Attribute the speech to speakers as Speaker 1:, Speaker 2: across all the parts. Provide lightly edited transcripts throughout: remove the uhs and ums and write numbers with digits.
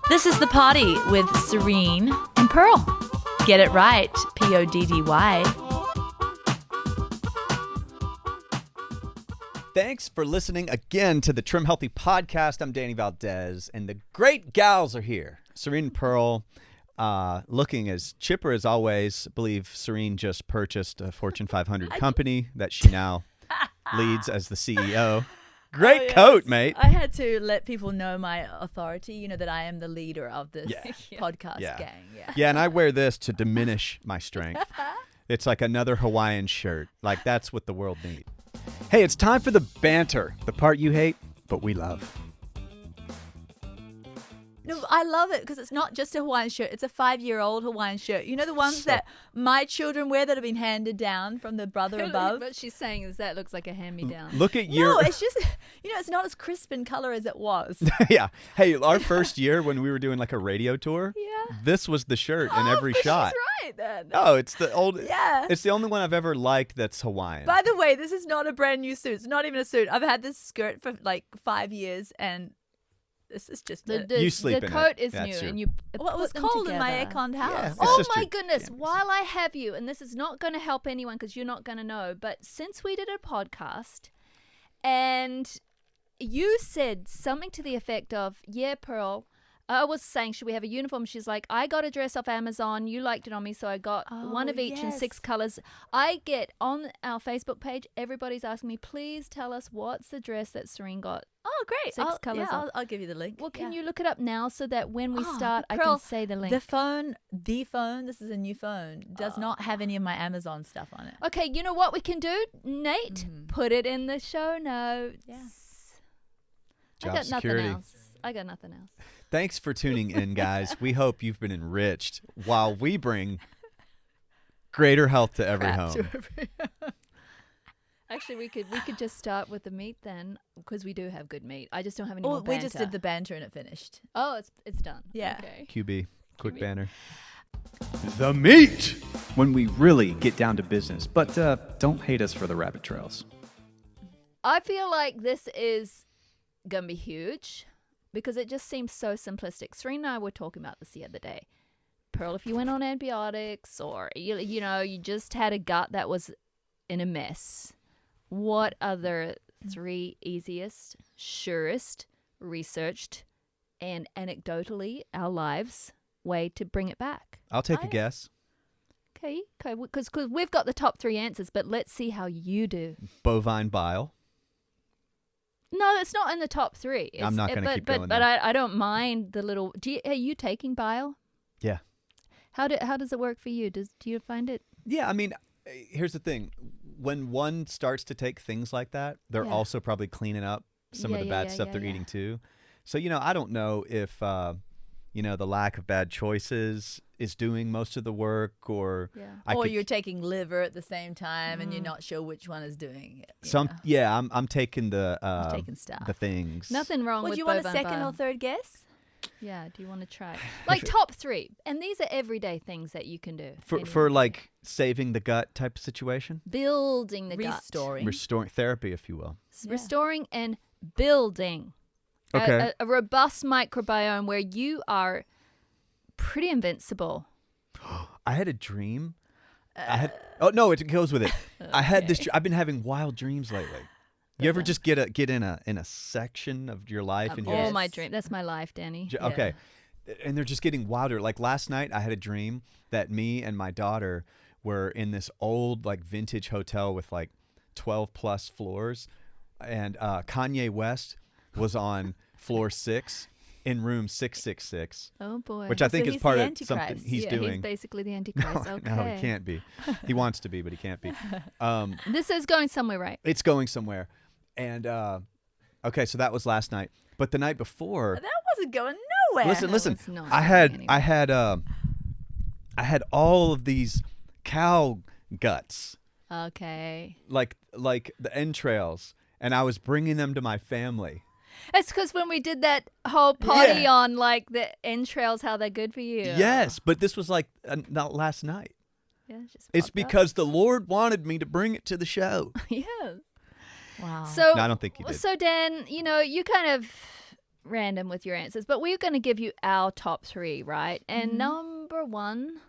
Speaker 1: This is The Party with Serene
Speaker 2: and Pearl.
Speaker 1: Get it right, Poddy.
Speaker 3: Thanks for listening again to the Trim Healthy Podcast. I'm Danny Valdez, and the great gals are here. Serene and Pearl, looking as chipper as always. I believe Serene just purchased a Fortune 500 company that she now leads as the CEO. Great coat, mate.
Speaker 1: I had to let people know my authority, that I am the leader of this podcast gang.
Speaker 3: Yeah, and I wear this to diminish my strength. It's like another Hawaiian shirt. Like, that's what the world needs. Hey, it's time for the banter, the part you hate, but we love.
Speaker 1: No, I love it because it's not just a Hawaiian shirt. It's a 5-year-old Hawaiian shirt. You know the ones that my children wear that have been handed down from the brother above?
Speaker 2: What she's saying is that looks like a hand-me-down.
Speaker 3: Look at your...
Speaker 1: No, it's just, it's not as crisp in color as it was.
Speaker 3: Yeah. Hey, our first year when we were doing like a radio tour, this was the shirt in every shot.
Speaker 1: She's right then.
Speaker 3: Oh, it's the old...
Speaker 1: Yeah.
Speaker 3: It's the only one I've ever liked that's Hawaiian.
Speaker 1: By the way, this is not a brand new suit. It's not even a suit. I've had this skirt for like 5 years and... This is just
Speaker 3: you sleep in
Speaker 2: the coat
Speaker 3: it.
Speaker 2: is new, and you
Speaker 1: it was cold in my aircon house.
Speaker 3: Yeah,
Speaker 2: oh my goodness! While I have you, and this is not going to help anyone because you're not going to know, but since we did a podcast, and you said something to the effect of, "Yeah, Pearl." I was saying, should we have a uniform? She's like, I got a dress off Amazon. You liked it on me, so I got one of each in 6 colors. I get on our Facebook page, everybody's asking me, please tell us what's the dress that Serene got.
Speaker 1: Oh, great.
Speaker 2: 6 colors.
Speaker 1: Yeah, I'll give you the link.
Speaker 2: Well, can you look it up now so that when we start, I can say the link?
Speaker 1: The phone, this is a new phone, does not have any of my Amazon stuff on it.
Speaker 2: Okay, you know what we can do, Nate? Put it in the show notes.
Speaker 1: Yeah.
Speaker 3: Job
Speaker 2: I got
Speaker 3: security.
Speaker 2: nothing else.
Speaker 3: Thanks for tuning in, guys. We hope you've been enriched while we bring greater health to every home.
Speaker 2: Actually, we could just start with the meat then, because we do have good meat. I just don't have any more banter.
Speaker 1: We just did the banter and it finished.
Speaker 2: Oh, it's done.
Speaker 1: Yeah.
Speaker 2: Okay.
Speaker 3: QB, quick banner.
Speaker 4: The meat! When we really get down to business. But don't hate us for the rabbit trails.
Speaker 2: I feel like this is going to be huge because it just seems so simplistic. Serene and I were talking about this the other day. Pearl, if you went on antibiotics or, you just had a gut that was in a mess, what are the 3 easiest, surest, researched, and anecdotally our lives way to bring it back?
Speaker 3: I'll take a guess.
Speaker 2: Okay, because we've got the top 3 answers, but let's see how you do.
Speaker 3: Bovine bile.
Speaker 2: No, it's not in the top 3.
Speaker 3: I'm not going to keep going
Speaker 2: But
Speaker 3: there.
Speaker 2: I don't mind the little... Are you taking bile?
Speaker 3: Yeah.
Speaker 2: How does it work for you? Do you find it...
Speaker 3: Yeah, I mean, here's the thing. When one starts to take things like that, they're also probably cleaning up some of the bad stuff they're eating too. So, I don't know if, the lack of bad choices is doing most of the work or...
Speaker 1: Yeah. You're taking liver at the same time and you're not sure which one is doing it.
Speaker 3: I'm taking the...
Speaker 1: taking stuff.
Speaker 3: The things.
Speaker 2: Nothing wrong with
Speaker 1: do you want a
Speaker 2: bovine
Speaker 1: second
Speaker 2: bile.
Speaker 1: or third guess?
Speaker 2: Yeah, do you want to try? Like top 3. And these are everyday things that you can do.
Speaker 3: For like saving the gut type of situation?
Speaker 2: Building the gut.
Speaker 3: Restoring therapy, if you will.
Speaker 2: Restoring and building.
Speaker 3: Okay.
Speaker 2: A robust microbiome where you are pretty invincible.
Speaker 3: I had a dream. It goes with it. I had this. I've been having wild dreams lately. You ever just get in a section of your life and
Speaker 2: all my dream. That's my life, Danny.
Speaker 3: Okay, and they're just getting wilder. Like last night, I had a dream that me and my daughter were in this old like vintage hotel with like 12 plus floors, and Kanye West was on floor 6 in room 666.
Speaker 2: Oh boy!
Speaker 3: Which I think is part of something he's doing.
Speaker 2: He's basically the Antichrist.
Speaker 3: No, he can't be. He wants to be, but he can't be.
Speaker 2: This is going somewhere, right?
Speaker 3: It's going somewhere. And, okay, so that was last night. But the night before...
Speaker 1: That wasn't going nowhere.
Speaker 3: Listen. I had all of these cow guts.
Speaker 2: Okay.
Speaker 3: Like the entrails. And I was bringing them to my family.
Speaker 2: It's because when we did that whole party on like the entrails, how they're good for you.
Speaker 3: Yes, but this was like not last night.
Speaker 2: Yeah,
Speaker 3: it's because the Lord wanted me to bring it to the show.
Speaker 2: Yes.
Speaker 1: Wow.
Speaker 2: So
Speaker 3: no, I don't think he did.
Speaker 2: So Dan, you kind of random with your answers, but we're going to give you our top 3, right? And number 1,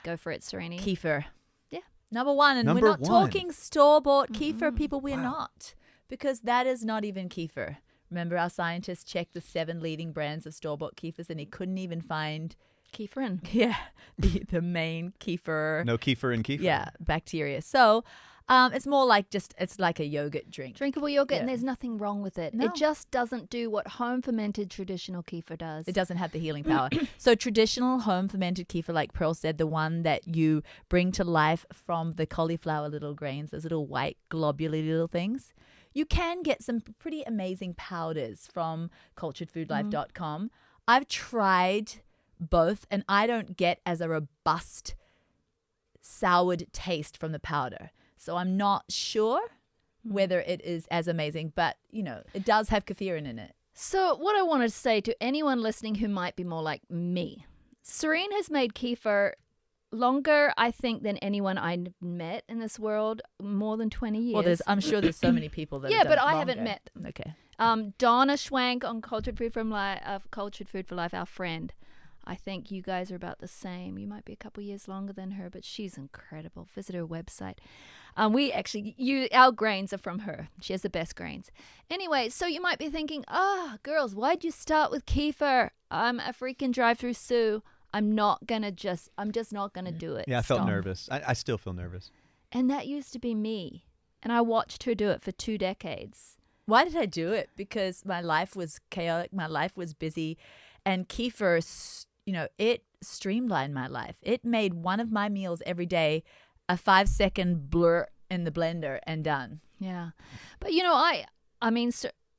Speaker 2: go for it, Sereni.
Speaker 1: Kefir.
Speaker 2: Yeah.
Speaker 1: Number 1. And
Speaker 3: Number
Speaker 1: we're not
Speaker 3: 1.
Speaker 1: talking store-bought kefir, people. We're not. Because that is not even kefir. Remember, our scientist checked the 7 leading brands of store-bought kefirs and he couldn't even find...
Speaker 2: Kefirin.
Speaker 1: Yeah, the main kefir.
Speaker 3: No kefir in kefir.
Speaker 1: Yeah, bacteria. So it's more like it's like a yogurt drink.
Speaker 2: Drinkable yogurt, and
Speaker 1: Yeah.
Speaker 2: there's nothing wrong with it.
Speaker 1: No.
Speaker 2: It just doesn't do what home fermented traditional kefir does.
Speaker 1: It doesn't have the healing power. So traditional home fermented kefir, like Pearl said, the one that you bring to life from the cauliflower little grains, those little white globular little things. You can get some pretty amazing powders from culturedfoodlife.com. I've tried both, and I don't get as a robust soured taste from the powder. So I'm not sure whether it is as amazing, but, it does have kefir in it.
Speaker 2: So what I want to say to anyone listening who might be more like me, Serene has made kefir longer, I think, than anyone I've met in this world, more than 20 years.
Speaker 1: Well, I'm sure there's so many people that
Speaker 2: Yeah,
Speaker 1: have done
Speaker 2: but
Speaker 1: it
Speaker 2: I haven't
Speaker 1: longer.
Speaker 2: met them.
Speaker 1: Okay.
Speaker 2: Donna Schwank on Cultured Food for Life, our friend. I think you guys are about the same. You might be a couple years longer than her, but she's incredible. Visit her website. Our grains are from her. She has the best grains. Anyway, so you might be thinking, girls, why'd you start with kefir? I'm a freaking drive-through Sue. I'm just not gonna do it.
Speaker 3: Yeah, I felt
Speaker 2: Stop.
Speaker 3: nervous. I still feel nervous.
Speaker 2: And that used to be me. And I watched her do it for 2 decades.
Speaker 1: Why did I do it? Because my life was chaotic. My life was busy. And kefir, it streamlined my life. It made one of my meals every day a 5-second blur in the blender and done.
Speaker 2: Yeah. But,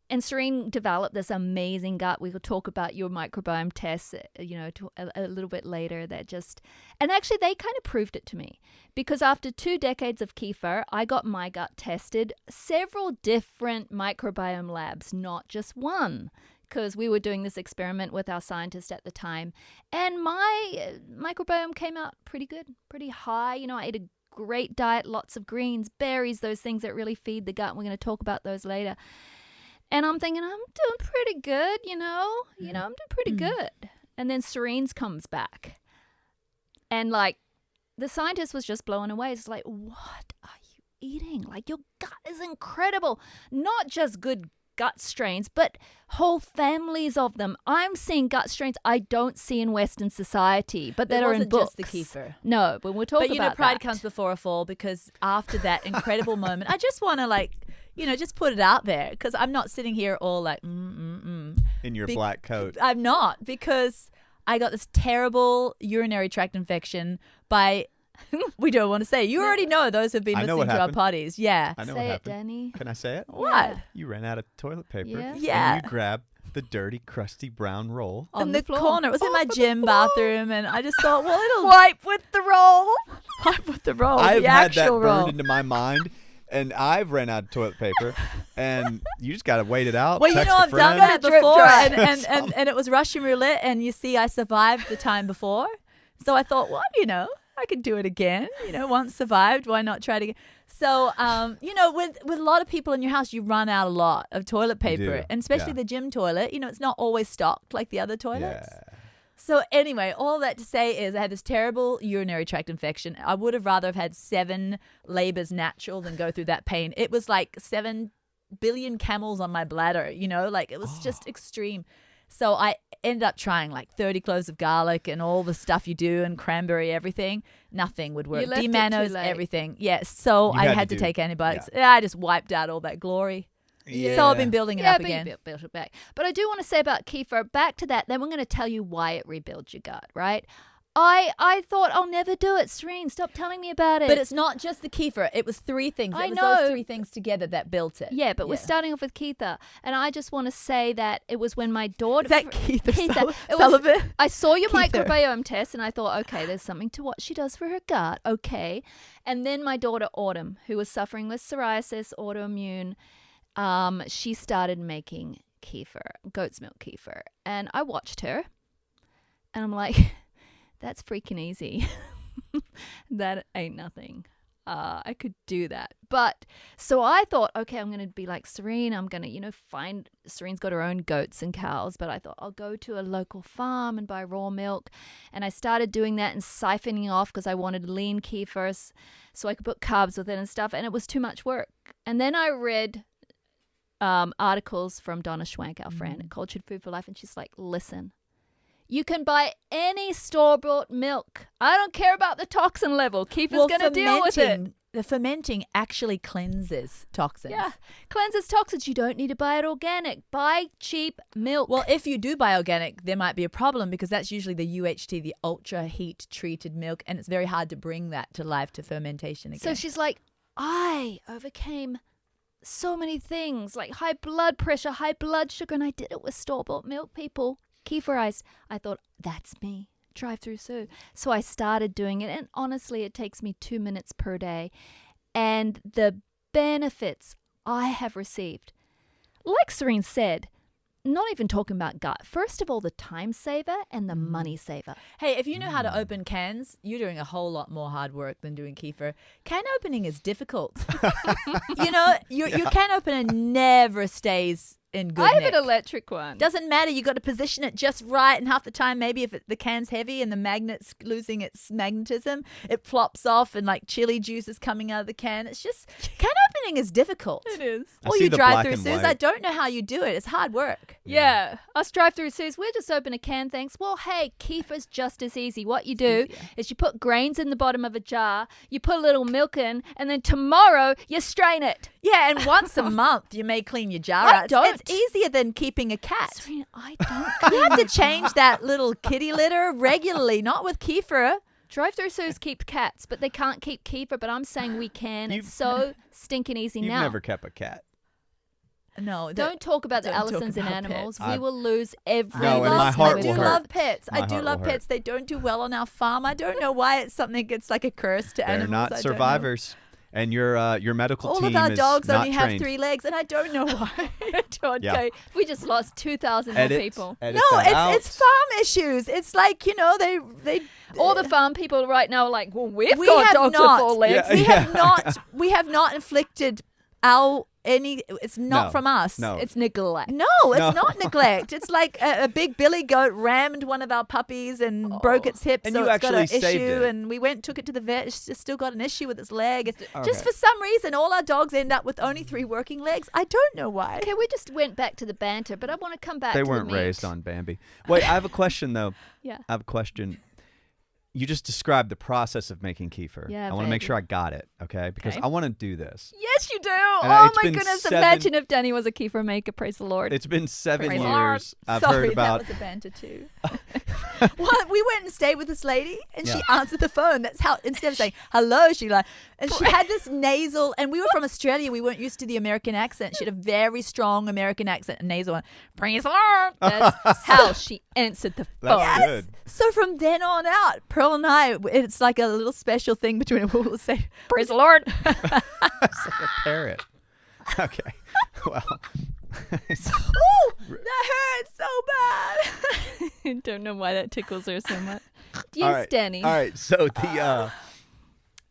Speaker 2: and Serene developed this amazing gut. We will talk about your microbiome tests, a little bit later. And actually they kind of proved it to me, because after 2 decades of kefir, I got my gut tested several different microbiome labs, not just one, because we were doing this experiment with our scientist at the time. And my microbiome came out pretty good, pretty high. I ate a great diet, lots of greens, berries, those things that really feed the gut. We're going to talk about those later. And I'm thinking, I'm doing pretty good, I'm doing pretty good. And then Serene's comes back. And the scientist was just blown away. It's like, what are you eating? Your gut is incredible. Not just good gut strains, but whole families of them. I'm seeing gut strains I don't see in Western society, but that are in books.
Speaker 1: Just the kefir.
Speaker 2: No, but we'll talk about that.
Speaker 1: But pride comes before a fall, because after that incredible moment, I just want to just put it out there, because I'm not sitting here all
Speaker 3: In your black coat.
Speaker 1: I'm not, because I got this terrible urinary tract infection by we don't want to say. You already know, those who've been
Speaker 3: I know
Speaker 1: listening
Speaker 3: what
Speaker 1: to our
Speaker 3: happened.
Speaker 1: parties. Yeah.
Speaker 3: I know
Speaker 2: Say
Speaker 3: what
Speaker 2: it,
Speaker 3: happened.
Speaker 2: Danny.
Speaker 3: Can I say it?
Speaker 1: What?
Speaker 2: Yeah.
Speaker 3: You ran out of toilet paper.
Speaker 2: Yeah.
Speaker 1: Yeah.
Speaker 3: And you grabbed the dirty, crusty brown roll.
Speaker 2: On
Speaker 1: In
Speaker 2: the
Speaker 1: the
Speaker 2: floor.
Speaker 1: corner. It was in my
Speaker 2: On the
Speaker 1: gym
Speaker 2: floor.
Speaker 1: bathroom, and I just thought, well, it'll
Speaker 2: Wipe with the roll.
Speaker 1: wipe with the roll.
Speaker 3: I've
Speaker 1: the
Speaker 3: had that
Speaker 1: actual
Speaker 3: burned
Speaker 1: roll.
Speaker 3: into my mind, and I've ran out of toilet paper, and you just got to wait it out.
Speaker 1: Well,
Speaker 3: text a
Speaker 1: I've done
Speaker 3: friend.
Speaker 1: that
Speaker 2: Drip
Speaker 1: before,
Speaker 2: dry.
Speaker 1: and it was Russian roulette, and you see, I survived the time before. So I thought, well, I could do it again. Once survived, why not try it again? So, with a lot of people in your house, you run out a lot of toilet paper,
Speaker 3: do,
Speaker 1: and especially
Speaker 3: yeah.
Speaker 1: the gym toilet. It's not always stocked like the other toilets.
Speaker 3: Yeah.
Speaker 1: So anyway, all that to say is I had this terrible urinary tract infection. I would have rather have had 7 labors natural than go through that pain. It was like 7 billion camels on my bladder, it was just extreme. So I ended up trying 30 cloves of garlic and all the stuff you do, and cranberry, everything. Nothing would work.
Speaker 2: You left it too
Speaker 1: D-Manos,
Speaker 2: late.
Speaker 1: everything. Yes. So
Speaker 3: You
Speaker 1: I
Speaker 3: had
Speaker 1: had
Speaker 3: to
Speaker 1: to
Speaker 3: do-
Speaker 1: take antibiotics.
Speaker 3: yeah.
Speaker 1: Yeah, I just wiped out all that glory.
Speaker 3: Yeah.
Speaker 1: So I've been building it up
Speaker 2: but
Speaker 1: again.
Speaker 2: you built it back. But I do want to say about kefir, back to that, then we're going to tell you why it rebuilds your gut, right? I thought, I'll never do it. Serene, stop telling me about it.
Speaker 1: But it's not just the kefir. It was 3 things.
Speaker 2: I
Speaker 1: It was
Speaker 2: know.
Speaker 1: those 3 things together that built it.
Speaker 2: Yeah, but we're starting off with kefir. And I just want to say that it was when my daughter...
Speaker 1: Is that kefir?
Speaker 2: It was-
Speaker 1: Sullivan?
Speaker 2: I saw your
Speaker 1: Kefir.
Speaker 2: microbiome test and I thought, okay, there's something to what she does for her gut. Okay. And then my daughter, Autumn, who was suffering with psoriasis, autoimmune, she started making kefir, goat's milk kefir. And I watched her and I'm like, that's freaking easy. That ain't nothing. I could do that. But so I thought, okay, I'm going to be like Serene. I'm going to, find Serene's got her own goats and cows. But I thought I'll go to a local farm and buy raw milk. And I started doing that and siphoning off because I wanted lean kefirs so I could put carbs with it and stuff. And it was too much work. And then I read articles from Donna Schwank, our friend at Cultured Food for Life. And she's like, listen. You can buy any store-bought milk. I don't care about the toxin level. Keefer's going to deal with it.
Speaker 1: The fermenting actually cleanses toxins.
Speaker 2: Yeah, cleanses toxins. You don't need to buy it organic. Buy cheap milk.
Speaker 1: Well, if you do buy organic, there might be a problem because that's usually the UHT, the ultra heat treated milk, and it's very hard to bring that to life to fermentation again.
Speaker 2: So she's like, I overcame so many things like high blood pressure, high blood sugar, and I did it with store-bought milk, people. Kefirized. I thought, that's me. Drive-through Sue. So I started doing it, and honestly, it takes me 2 minutes per day. And the benefits I have received, like Serene said, not even talking about gut. First of all, the time saver and the money saver.
Speaker 1: Hey, if you know how to open cans, you're doing a whole lot more hard work than doing kefir. Can opening is difficult. Your can opener never stays in good
Speaker 2: I have
Speaker 1: nick.
Speaker 2: an electric one.
Speaker 1: Doesn't matter. You got to position it just right, and half the time, maybe if the can's heavy and the magnet's losing its magnetism, it flops off, and like chili juice is coming out of the can. It's just can opening is difficult.
Speaker 2: It is.
Speaker 3: I
Speaker 1: Or
Speaker 3: see
Speaker 1: you
Speaker 3: the
Speaker 1: drive
Speaker 3: black
Speaker 1: through
Speaker 3: and
Speaker 1: Suze.
Speaker 3: white.
Speaker 1: I don't know how you do it. It's hard work.
Speaker 2: Yeah. Us drive-through Suze, we'll just open a can, thanks. Well, hey, kefir's just as easy. What you do is you put grains in the bottom of a jar, you put a little milk in, and then tomorrow you strain it.
Speaker 1: Yeah, and once a month you may clean your jar
Speaker 2: I
Speaker 1: out.
Speaker 2: don't.
Speaker 1: It's easier than keeping a cat.
Speaker 2: Serena, I don't.
Speaker 1: You have to change that little kitty litter regularly, not with kefir.
Speaker 2: Drive-through Suze keep cats, but they can't keep kefir, but I'm saying we can.
Speaker 3: You've-
Speaker 2: It's so stinking easy
Speaker 3: You've
Speaker 2: now.
Speaker 3: never kept a cat.
Speaker 1: No,
Speaker 2: Don't talk about the
Speaker 1: don't talk
Speaker 2: Allisons and
Speaker 1: about
Speaker 2: animals.
Speaker 3: pets.
Speaker 2: We will lose every
Speaker 3: No, and my
Speaker 2: last
Speaker 3: heart
Speaker 1: I
Speaker 2: one.
Speaker 1: do
Speaker 3: will hurt.
Speaker 1: love pets.
Speaker 3: My
Speaker 1: I do
Speaker 3: heart
Speaker 1: love
Speaker 3: will hurt.
Speaker 1: pets. They don't do well on our farm. I don't know why it's something. It's like a curse to
Speaker 3: They're
Speaker 1: animals.
Speaker 3: not
Speaker 1: I don't know.
Speaker 3: survivors. And your medical
Speaker 1: All
Speaker 3: team
Speaker 1: of our
Speaker 3: is
Speaker 1: dogs
Speaker 3: not
Speaker 1: only have
Speaker 3: trained.
Speaker 1: 3 legs, and I don't know why.
Speaker 2: Okay,
Speaker 3: Yeah.
Speaker 2: we just lost 2,000 more
Speaker 3: Edit,
Speaker 2: people.
Speaker 3: edit
Speaker 1: No,
Speaker 3: that out.
Speaker 1: it's farm issues. It's like they.
Speaker 2: All the farm people right now are like, well, we've
Speaker 1: We
Speaker 2: got
Speaker 1: have
Speaker 2: dogs
Speaker 1: not.
Speaker 2: with 4 legs.
Speaker 3: Yeah.
Speaker 1: We have not inflicted any. It's not
Speaker 3: No,
Speaker 1: from us.
Speaker 3: no.
Speaker 2: It's neglect.
Speaker 1: No, it's
Speaker 3: No.
Speaker 1: not neglect. It's like a big billy goat rammed one of our puppies and broke its hip,
Speaker 3: And
Speaker 1: so
Speaker 3: you
Speaker 1: it's got an
Speaker 3: actually saved
Speaker 1: issue.
Speaker 3: it.
Speaker 1: And we took it to the vet. It's still got an issue with its leg. Just
Speaker 3: Okay.
Speaker 1: for some reason, all our dogs end up with only 3 working legs. I don't know why.
Speaker 2: Okay, we just went back to the banter, but I want to come back
Speaker 3: They
Speaker 2: to
Speaker 3: weren't
Speaker 2: the meat.
Speaker 3: raised on Bambi. Wait, I have a question though.
Speaker 2: Yeah.
Speaker 3: I have a question. You just described the process of making kefir.
Speaker 2: Yeah,
Speaker 3: I want to make
Speaker 2: baby.
Speaker 3: sure I got it, okay? Because
Speaker 2: Okay.
Speaker 3: I want to do this.
Speaker 2: Yes, you do.
Speaker 3: And
Speaker 2: Oh
Speaker 3: it's
Speaker 2: my
Speaker 3: been
Speaker 2: goodness!
Speaker 3: 7
Speaker 2: Imagine if Danny was a kefir maker. Praise the Lord.
Speaker 3: It's been 7
Speaker 2: Praise the
Speaker 3: years. I've
Speaker 1: Sorry,
Speaker 3: heard about.
Speaker 1: that was a banter too. Well, we went and stayed with this lady, and she answered the phone. That's how, instead of saying hello, she had this nasal. And we were from Australia. We weren't used to the American accent. She had a very strong American accent and nasal one. Praise the Lord.
Speaker 2: That's how she answered the phone.
Speaker 3: That's good.
Speaker 1: So from then on out, Pearl and I, it's like a little special thing between us. We'll say,
Speaker 2: Praise the Lord.
Speaker 3: It's like a parrot. Okay. Well.
Speaker 1: "Ooh, that hurts so bad."
Speaker 2: I don't know why that tickles her so much.
Speaker 3: All
Speaker 2: Yes,
Speaker 3: right.
Speaker 2: Danny.
Speaker 3: All right. So the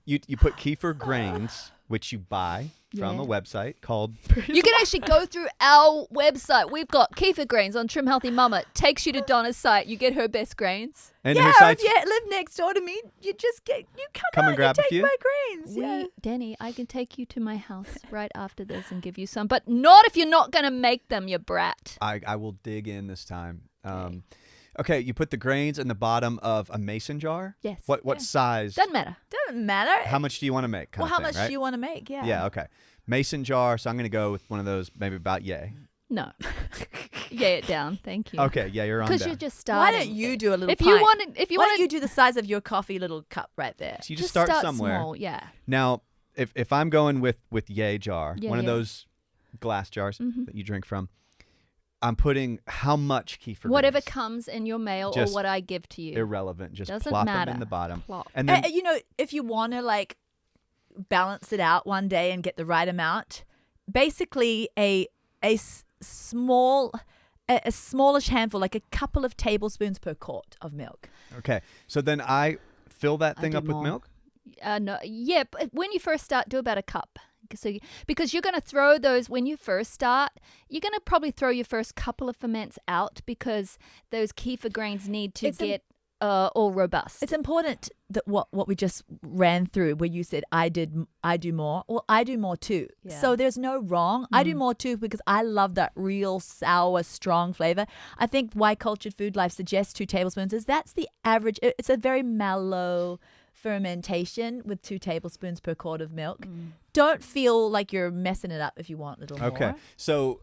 Speaker 3: you put kefir grains, which you buy from
Speaker 2: Yeah.
Speaker 3: a website called.
Speaker 2: You can actually go through our website. We've got kefir grains on Trim Healthy Mama. It takes you to Donna's site. You get her best grains.
Speaker 3: And
Speaker 1: Yeah,
Speaker 3: her
Speaker 1: or
Speaker 3: site's
Speaker 1: if you live next door to me, you just come
Speaker 3: and
Speaker 1: out,
Speaker 3: grab
Speaker 1: you
Speaker 3: a
Speaker 1: take
Speaker 3: few?
Speaker 1: my grains. Yeah.
Speaker 2: Danny, I can take you to my house right after this and give you some. But not if you're not going to make them, you brat.
Speaker 3: I will dig in this time. Okay, you put the grains in the bottom of a mason jar.
Speaker 2: Yes.
Speaker 3: What
Speaker 2: Yeah.
Speaker 3: size?
Speaker 2: Doesn't matter.
Speaker 1: Doesn't matter.
Speaker 3: How much do you want to make?
Speaker 1: well,
Speaker 3: Kind
Speaker 1: how
Speaker 3: of thing,
Speaker 1: much
Speaker 3: right?
Speaker 1: do you want to make? Yeah.
Speaker 3: Yeah. Okay. Mason jar. So I'm going to go with one of those, maybe about yay.
Speaker 2: No. Yeah, it down. Thank you.
Speaker 3: Okay. Yeah, you're on
Speaker 2: Because
Speaker 3: down.
Speaker 2: you're just starting.
Speaker 1: Why don't you do a little?
Speaker 2: If
Speaker 1: pint?
Speaker 2: you If
Speaker 1: Why
Speaker 2: you
Speaker 1: don't
Speaker 2: wanted,
Speaker 1: you do the size of your coffee little cup right there?
Speaker 3: So you just start somewhere.
Speaker 2: Small, yeah.
Speaker 3: Now, if I'm going with yay jar,
Speaker 2: Yeah,
Speaker 3: one of
Speaker 2: yeah.
Speaker 3: those glass jars
Speaker 2: Mhm.
Speaker 3: that you drink from, I'm putting how much kefir?
Speaker 2: Whatever
Speaker 3: grains?
Speaker 2: comes in your mail
Speaker 3: Just
Speaker 2: or what I give to you.
Speaker 3: Irrelevant. Just
Speaker 2: Doesn't
Speaker 3: plop
Speaker 2: matter.
Speaker 3: them in the bottom,
Speaker 2: Plop.
Speaker 3: and then
Speaker 1: If you want to like balance it out one day and get the right amount, basically a smallish handful, like a couple of tablespoons per quart of milk.
Speaker 3: okay. So then I fill that
Speaker 2: I
Speaker 3: thing
Speaker 2: do
Speaker 3: up with
Speaker 2: more.
Speaker 3: milk.
Speaker 2: No, yeah, but when you first start, do about a cup. So, because you're going to throw those when you first start, you're going to probably throw your first couple of ferments out because those kefir grains need to get all robust.
Speaker 1: It's important that what we just ran through, where you said I do more. Well, I do more too.
Speaker 2: Yeah.
Speaker 1: So there's no wrong. I do more too because I love that real sour, strong flavor. I think why Cultured Food Life suggests 2 tablespoons is that's the average. It's a very mellow fermentation with 2 tablespoons per quart of milk. Don't feel like you're messing it up if you want a little more.
Speaker 3: Okay. So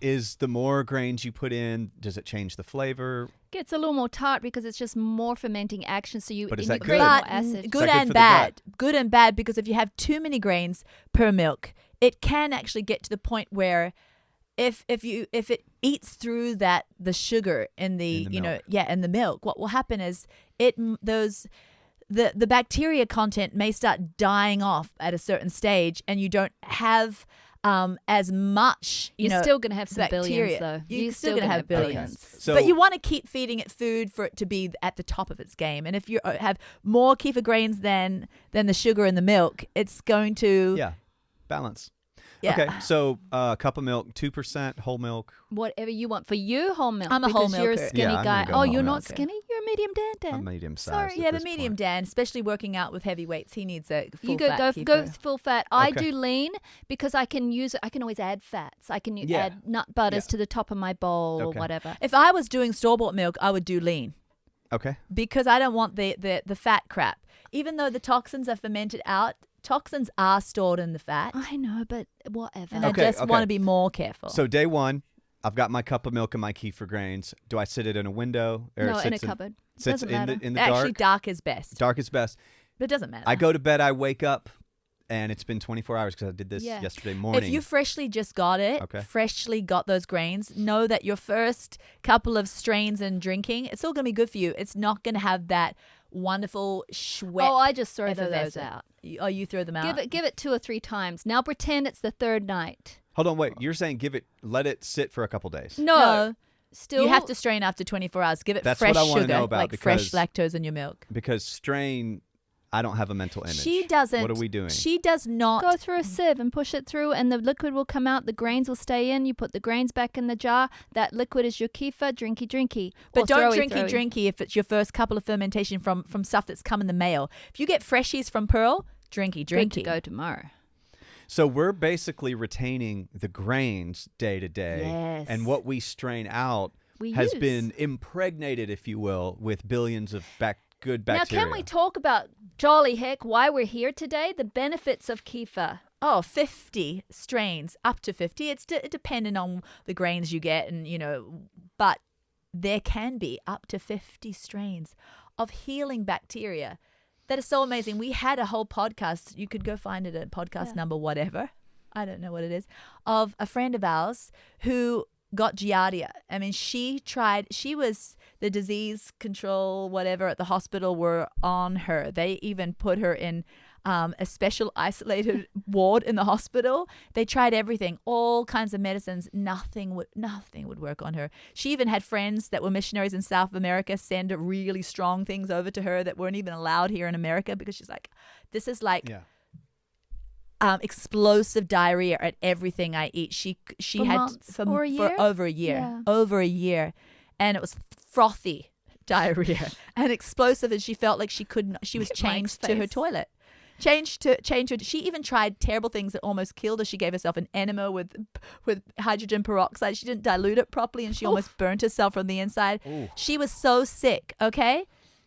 Speaker 3: is the more grains you put in, does it change the flavor?
Speaker 2: Gets a little more tart because it's just more fermenting action. So you
Speaker 3: But is
Speaker 2: and
Speaker 3: that
Speaker 2: you create
Speaker 3: good?
Speaker 2: more
Speaker 1: But
Speaker 2: acid.
Speaker 1: good
Speaker 3: Is that good
Speaker 1: and
Speaker 3: for the
Speaker 1: bad.
Speaker 3: gut?
Speaker 1: Good and bad because if you have too many grains per milk, it can actually get to the point where if it eats through the sugar in the
Speaker 3: milk.
Speaker 1: in the milk, what will happen is the bacteria content may start dying off at a certain stage, and you don't have as much.
Speaker 2: You're still going to have some
Speaker 1: bacteria.
Speaker 2: billions, though.
Speaker 1: You're still going to have billions.
Speaker 3: So,
Speaker 1: But you want to keep feeding it food for it to be at the top of its game. And if you have more kefir grains than the sugar in the milk, it's going to
Speaker 3: balance.
Speaker 1: Yeah.
Speaker 3: Okay, so a cup of milk, 2% whole milk.
Speaker 2: Whatever you want. For you, whole milk.
Speaker 1: I'm a whole
Speaker 2: because you're a
Speaker 1: milker.
Speaker 2: skinny
Speaker 3: Yeah, I'm
Speaker 2: guy.
Speaker 3: gonna go
Speaker 2: Oh,
Speaker 3: whole
Speaker 2: you're not
Speaker 3: milk.
Speaker 2: skinny? You're a medium Dan.
Speaker 3: I'm medium sized.
Speaker 2: Sorry.
Speaker 1: Yeah, the medium Dan, especially working out with heavy weights, he needs a full
Speaker 2: You go
Speaker 1: fat
Speaker 2: go
Speaker 1: kefir.
Speaker 2: full fat. I
Speaker 3: Okay.
Speaker 2: do lean because I can always add fats. I can
Speaker 3: Yeah.
Speaker 2: add nut butters
Speaker 3: Yeah.
Speaker 2: to the top of my bowl or
Speaker 3: Okay.
Speaker 2: whatever.
Speaker 1: If I was doing store-bought milk, I would do lean
Speaker 3: Okay.
Speaker 1: because I don't want the fat crap. Even though the toxins are fermented out, toxins are stored in the fat.
Speaker 2: I know, but whatever.
Speaker 1: And
Speaker 3: Okay,
Speaker 1: I just want to be more careful.
Speaker 3: So day 1, I've got my cup of milk and my kefir grains. Do I sit it in a window? Or
Speaker 2: No,
Speaker 3: it
Speaker 2: in a
Speaker 3: sits
Speaker 2: cupboard.
Speaker 3: Sits
Speaker 2: Doesn't
Speaker 3: in
Speaker 2: matter.
Speaker 3: the
Speaker 1: Actually,
Speaker 3: dark?
Speaker 1: dark is best.
Speaker 3: Dark is best.
Speaker 1: But it doesn't matter.
Speaker 3: I go to bed, I wake up, and it's been 24 hours because I did this
Speaker 2: Yeah.
Speaker 3: yesterday morning.
Speaker 1: If you freshly just got it,
Speaker 3: Okay.
Speaker 1: freshly got those grains, know that your first couple of strains and drinking, it's all going to be good for you. It's not going to have that wonderful sweat.
Speaker 2: Oh, I just throw those
Speaker 1: effervescent.
Speaker 2: out.
Speaker 1: You throw them out?
Speaker 2: Give it 2 or 3 times. Now pretend it's the 3rd night.
Speaker 3: Hold on, wait. You're saying let it sit for a couple days.
Speaker 2: No. Still,
Speaker 1: You have to strain after 24 hours. Give it
Speaker 3: That's
Speaker 1: fresh
Speaker 3: what I wanna
Speaker 1: sugar,
Speaker 3: know about
Speaker 1: like fresh
Speaker 3: because-
Speaker 1: lactose in your milk.
Speaker 3: Because strain, I don't have a mental image.
Speaker 1: She doesn't.
Speaker 3: What are we doing?
Speaker 1: She does not.
Speaker 2: go through a sieve and push it through, and the liquid will come out. The grains will stay in. You put the grains back in the jar. That liquid is your kefir. Drinky.
Speaker 1: But
Speaker 2: Or
Speaker 1: don't
Speaker 2: throwy.
Speaker 1: drinky if it's your first couple of fermentation from stuff that's come in the mail. If you get freshies from Pearl, drinky.
Speaker 2: Good to go tomorrow.
Speaker 3: So we're basically retaining the grains day to day.
Speaker 1: Yes.
Speaker 3: And what we strain out has been impregnated, if you will, with billions of good bacteria.
Speaker 2: Now, can we talk about, jolly heck, why we're here today? The benefits of kefir.
Speaker 1: Oh, 50 strains, up to 50. It's depending on the grains you get but there can be up to 50 strains of healing bacteria that is so amazing. We had a whole podcast. You could go find it at podcast number whatever. I don't know what it is. Of a friend of ours who got Giardia. I mean, the disease control, whatever, at the hospital were on her. They even put her in a special isolated ward in the hospital. They tried everything, all kinds of medicines. Nothing would work on her. She even had friends that were missionaries in South America send really strong things over to her that weren't even allowed here in America because she's like, this is like explosive diarrhea at everything I eat. She
Speaker 2: For
Speaker 1: had
Speaker 2: months
Speaker 1: for
Speaker 2: or a year?
Speaker 1: over a year, and it was frothy diarrhea and explosive, and she felt like she was changed to her toilet. Change her. She even tried terrible things that almost killed her. She gave herself an enema with hydrogen peroxide. She didn't dilute it properly, and she almost burnt herself from the inside.
Speaker 3: Ooh.
Speaker 1: She was so sick. Okay,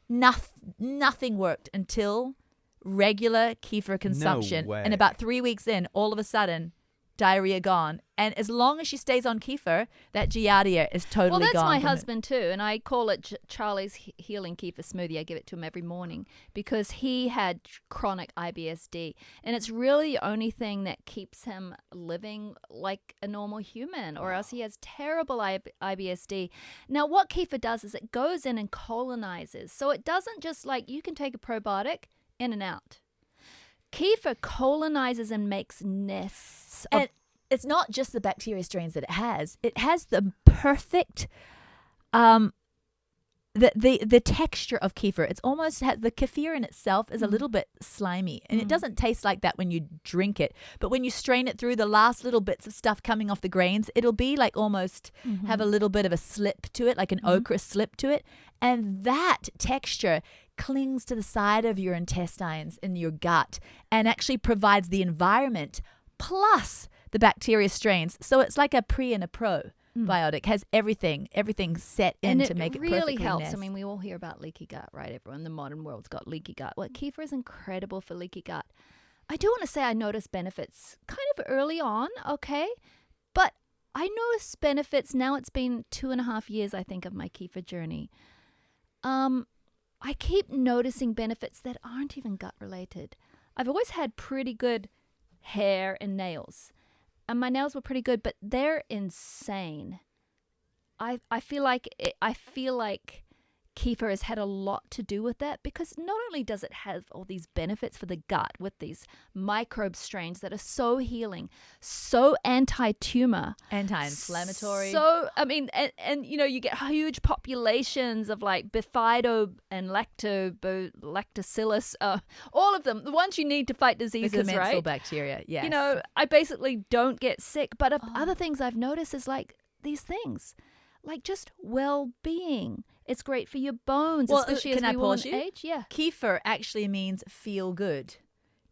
Speaker 1: nothing worked until regular kefir consumption.
Speaker 3: way.
Speaker 1: And about 3 weeks in, all of a sudden, diarrhea gone. And as long as she stays on kefir, that Giardia is totally gone.
Speaker 2: Well, that's my
Speaker 1: from it.
Speaker 2: husband too, and I call it Charlie's Healing Kefir Smoothie. I give it to him every morning because he had chronic IBSD, and it's really the only thing that keeps him living like a normal human, or else he has terrible IBSD. Now, what kefir does is it goes in and colonizes, so it doesn't just like you can take a probiotic in and out. Kefir colonizes and makes nests.
Speaker 1: And it's not just the bacteria strains that it has. It has the perfect the texture of kefir, it's almost the kefir in itself is a little bit slimy, and it doesn't taste like that when you drink it. But when you strain it through, the last little bits of stuff coming off the grains, it'll be like almost have a little bit of a slip to it, like an ochre slip to it. And that texture clings to the side of your intestines in your gut and actually provides the environment plus the bacteria strains. So it's like a pre and a pro. Biotic has everything set in to make it perfectly
Speaker 2: really helps.
Speaker 1: nest.
Speaker 2: I mean, we all hear about leaky gut, right? Everyone, the modern world's got leaky gut. Well, kefir is incredible for leaky gut. I do want to say I noticed benefits kind of early on, okay? But I noticed benefits now. It's been 2.5 years, I think, of my kefir journey. I keep noticing benefits that aren't even gut related. I've always had pretty good hair and nails. And my nails were pretty good, but they're insane. I feel like kefir has had a lot to do with that, because not only does it have all these benefits for the gut with these microbe strains that are so healing, so anti-tumor,
Speaker 1: Anti-inflammatory.
Speaker 2: so I mean, and you know, you get huge populations of like bifido and lactobacillus, all of them, the ones you need to fight
Speaker 1: the
Speaker 2: diseases,
Speaker 1: commensal
Speaker 2: right?
Speaker 1: bacteria, yes.
Speaker 2: You know, I basically don't get sick. But other things I've noticed is like these things, like just well-being. It's great for your bones,
Speaker 1: Well,
Speaker 2: especially
Speaker 1: can
Speaker 2: as
Speaker 1: I
Speaker 2: we women
Speaker 1: pause you?
Speaker 2: age. Yeah.
Speaker 1: Kefir actually means feel good.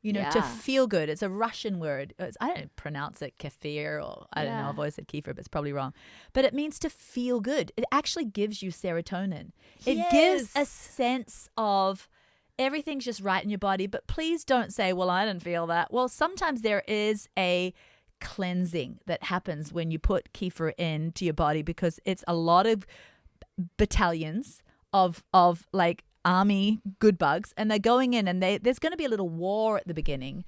Speaker 1: You know, to
Speaker 2: Yeah.
Speaker 1: feel good. It's a Russian word. I don't pronounce it kefir, or I don't know.
Speaker 2: Yeah.
Speaker 1: I've always said kefir, but it's probably wrong. But it means to feel good. It actually gives you serotonin. It gives a
Speaker 2: Yes.
Speaker 1: sense of everything's just right in your body. But please don't say, well, I didn't feel that. Well, sometimes there is a cleansing that happens when you put kefir into your body, because it's a lot of battalions of like army good bugs, and they're going in, and there's going to be a little war at the beginning.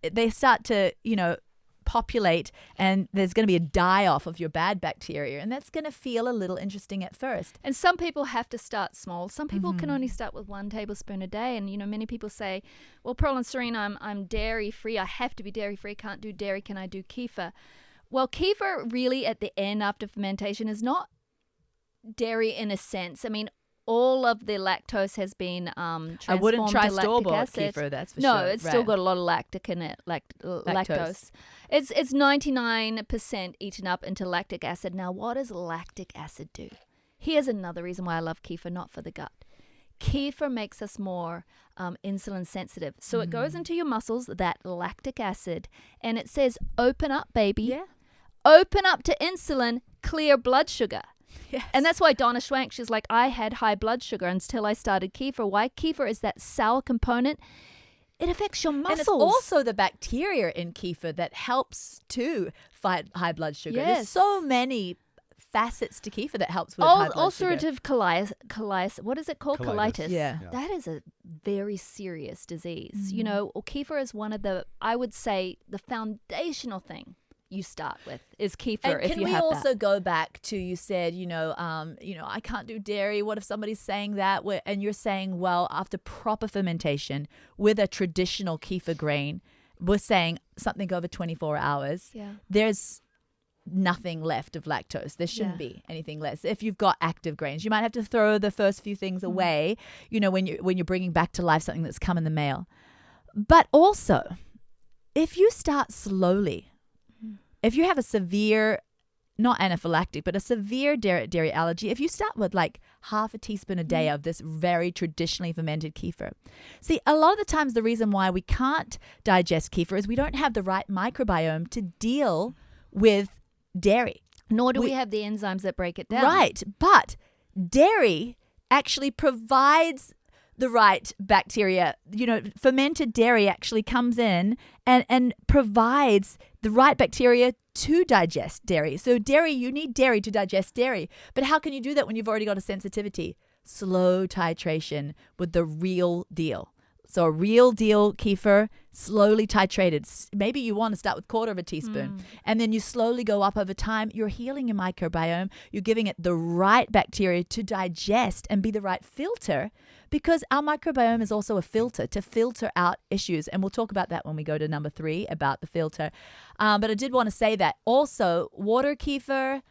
Speaker 1: They start to, you know, populate, and there's going to be a die-off of your bad bacteria, and that's going to feel a little interesting at first.
Speaker 2: And some people have to start small. Some people can only start with 1 tablespoon a day. And, you know, many people say, well, Pearl and Serene, I'm dairy-free. I have to be dairy-free. Can't do dairy. Can I do kefir? Well, kefir really at the end after fermentation is not dairy in a sense. I mean, all of the lactose has been transformed
Speaker 1: I wouldn't try
Speaker 2: to lactic
Speaker 1: store-bought
Speaker 2: acid.
Speaker 1: kefir, that's for
Speaker 2: no,
Speaker 1: sure.
Speaker 2: it's still got a lot of lactic in it, lactose. It's 99% eaten up into lactic acid. Now, what does lactic acid do? Here's another reason why I love kefir, not for the gut. Kefir makes us more insulin sensitive. So it goes into your muscles, that lactic acid, and it says, open up, baby.
Speaker 1: Yeah.
Speaker 2: Open up to insulin, clear blood sugar.
Speaker 1: Yes.
Speaker 2: And that's why Donna Schwank, she's like, I had high blood sugar until I started kefir. Why? Kefir is that sour component. It affects your muscles.
Speaker 1: And it's also the bacteria in kefir that helps to fight high blood sugar. There's
Speaker 2: Yes.
Speaker 1: so many facets to kefir that helps with high blood sugar.
Speaker 2: ulcerative colitis. What is it called?
Speaker 3: Colitis.
Speaker 1: Yeah.
Speaker 2: That is a very serious disease. You know, kefir is one of the, I would say, the foundational thing you start with is kefir.
Speaker 1: And
Speaker 2: if
Speaker 1: can
Speaker 2: you
Speaker 1: we
Speaker 2: have
Speaker 1: also
Speaker 2: that.
Speaker 1: go back to, you said, I can't do dairy. What if somebody's saying that? And you're saying, well, after proper fermentation with a traditional kefir grain, we're saying something over 24 hours,
Speaker 2: Yeah.
Speaker 1: there's nothing left of lactose. There shouldn't
Speaker 2: Yeah.
Speaker 1: be anything less. If you've got active grains, you might have to throw the first few things away, when you're bringing back to life something that's come in the mail. But also, if you start slowly, if you have a severe, not anaphylactic, but a severe dairy allergy, if you start with like half a teaspoon a day of this very traditionally fermented kefir. See, a lot of the times the reason why we can't digest kefir is we don't have the right microbiome to deal with dairy.
Speaker 2: Nor do we
Speaker 1: we-
Speaker 2: have the enzymes that break it down.
Speaker 1: Right. But dairy actually provides the right bacteria. Fermented dairy actually comes in and provides the right bacteria to digest dairy. So you need dairy to digest dairy. But how can you do that when you've already got a sensitivity? Slow titration with the real deal. So a real deal kefir, slowly titrated. Maybe you want to start with 1/4 of a teaspoon. And then you slowly go up over time. You're healing your microbiome. You're giving it the right bacteria to digest and be the right filter, because our microbiome is also a filter to filter out issues. And we'll talk about that when we go to number 3 about the filter. But I did want to say that also water kefir,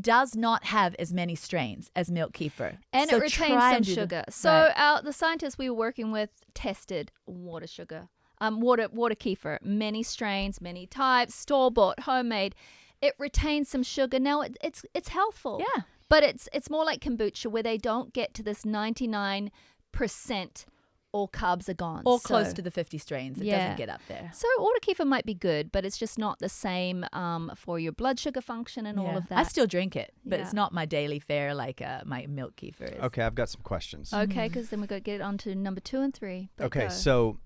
Speaker 1: does not have as many strains as milk kefir.
Speaker 2: And
Speaker 1: So
Speaker 2: it retains
Speaker 1: try
Speaker 2: some
Speaker 1: and do the-
Speaker 2: sugar. So
Speaker 1: Right.
Speaker 2: the scientists we were working with tested water sugar, water kefir, many strains, many types, store-bought, homemade. It retains some sugar. Now it's healthful.
Speaker 1: Yeah.
Speaker 2: But it's more like kombucha where they don't get to this 99% all carbs are gone.
Speaker 1: Or
Speaker 2: So-
Speaker 1: close to the 50 strains. It
Speaker 2: Yeah.
Speaker 1: doesn't get up there.
Speaker 2: So water kefir might be good, but it's just not the same for your blood sugar function and all
Speaker 1: Yeah.
Speaker 2: of that.
Speaker 1: I still drink it, but
Speaker 2: Yeah.
Speaker 1: it's not my daily fare like my milk kefir is.
Speaker 3: Okay, I've got some questions.
Speaker 2: Okay, because then we've got to get on to number 2 and 3. But
Speaker 3: Okay,
Speaker 2: go.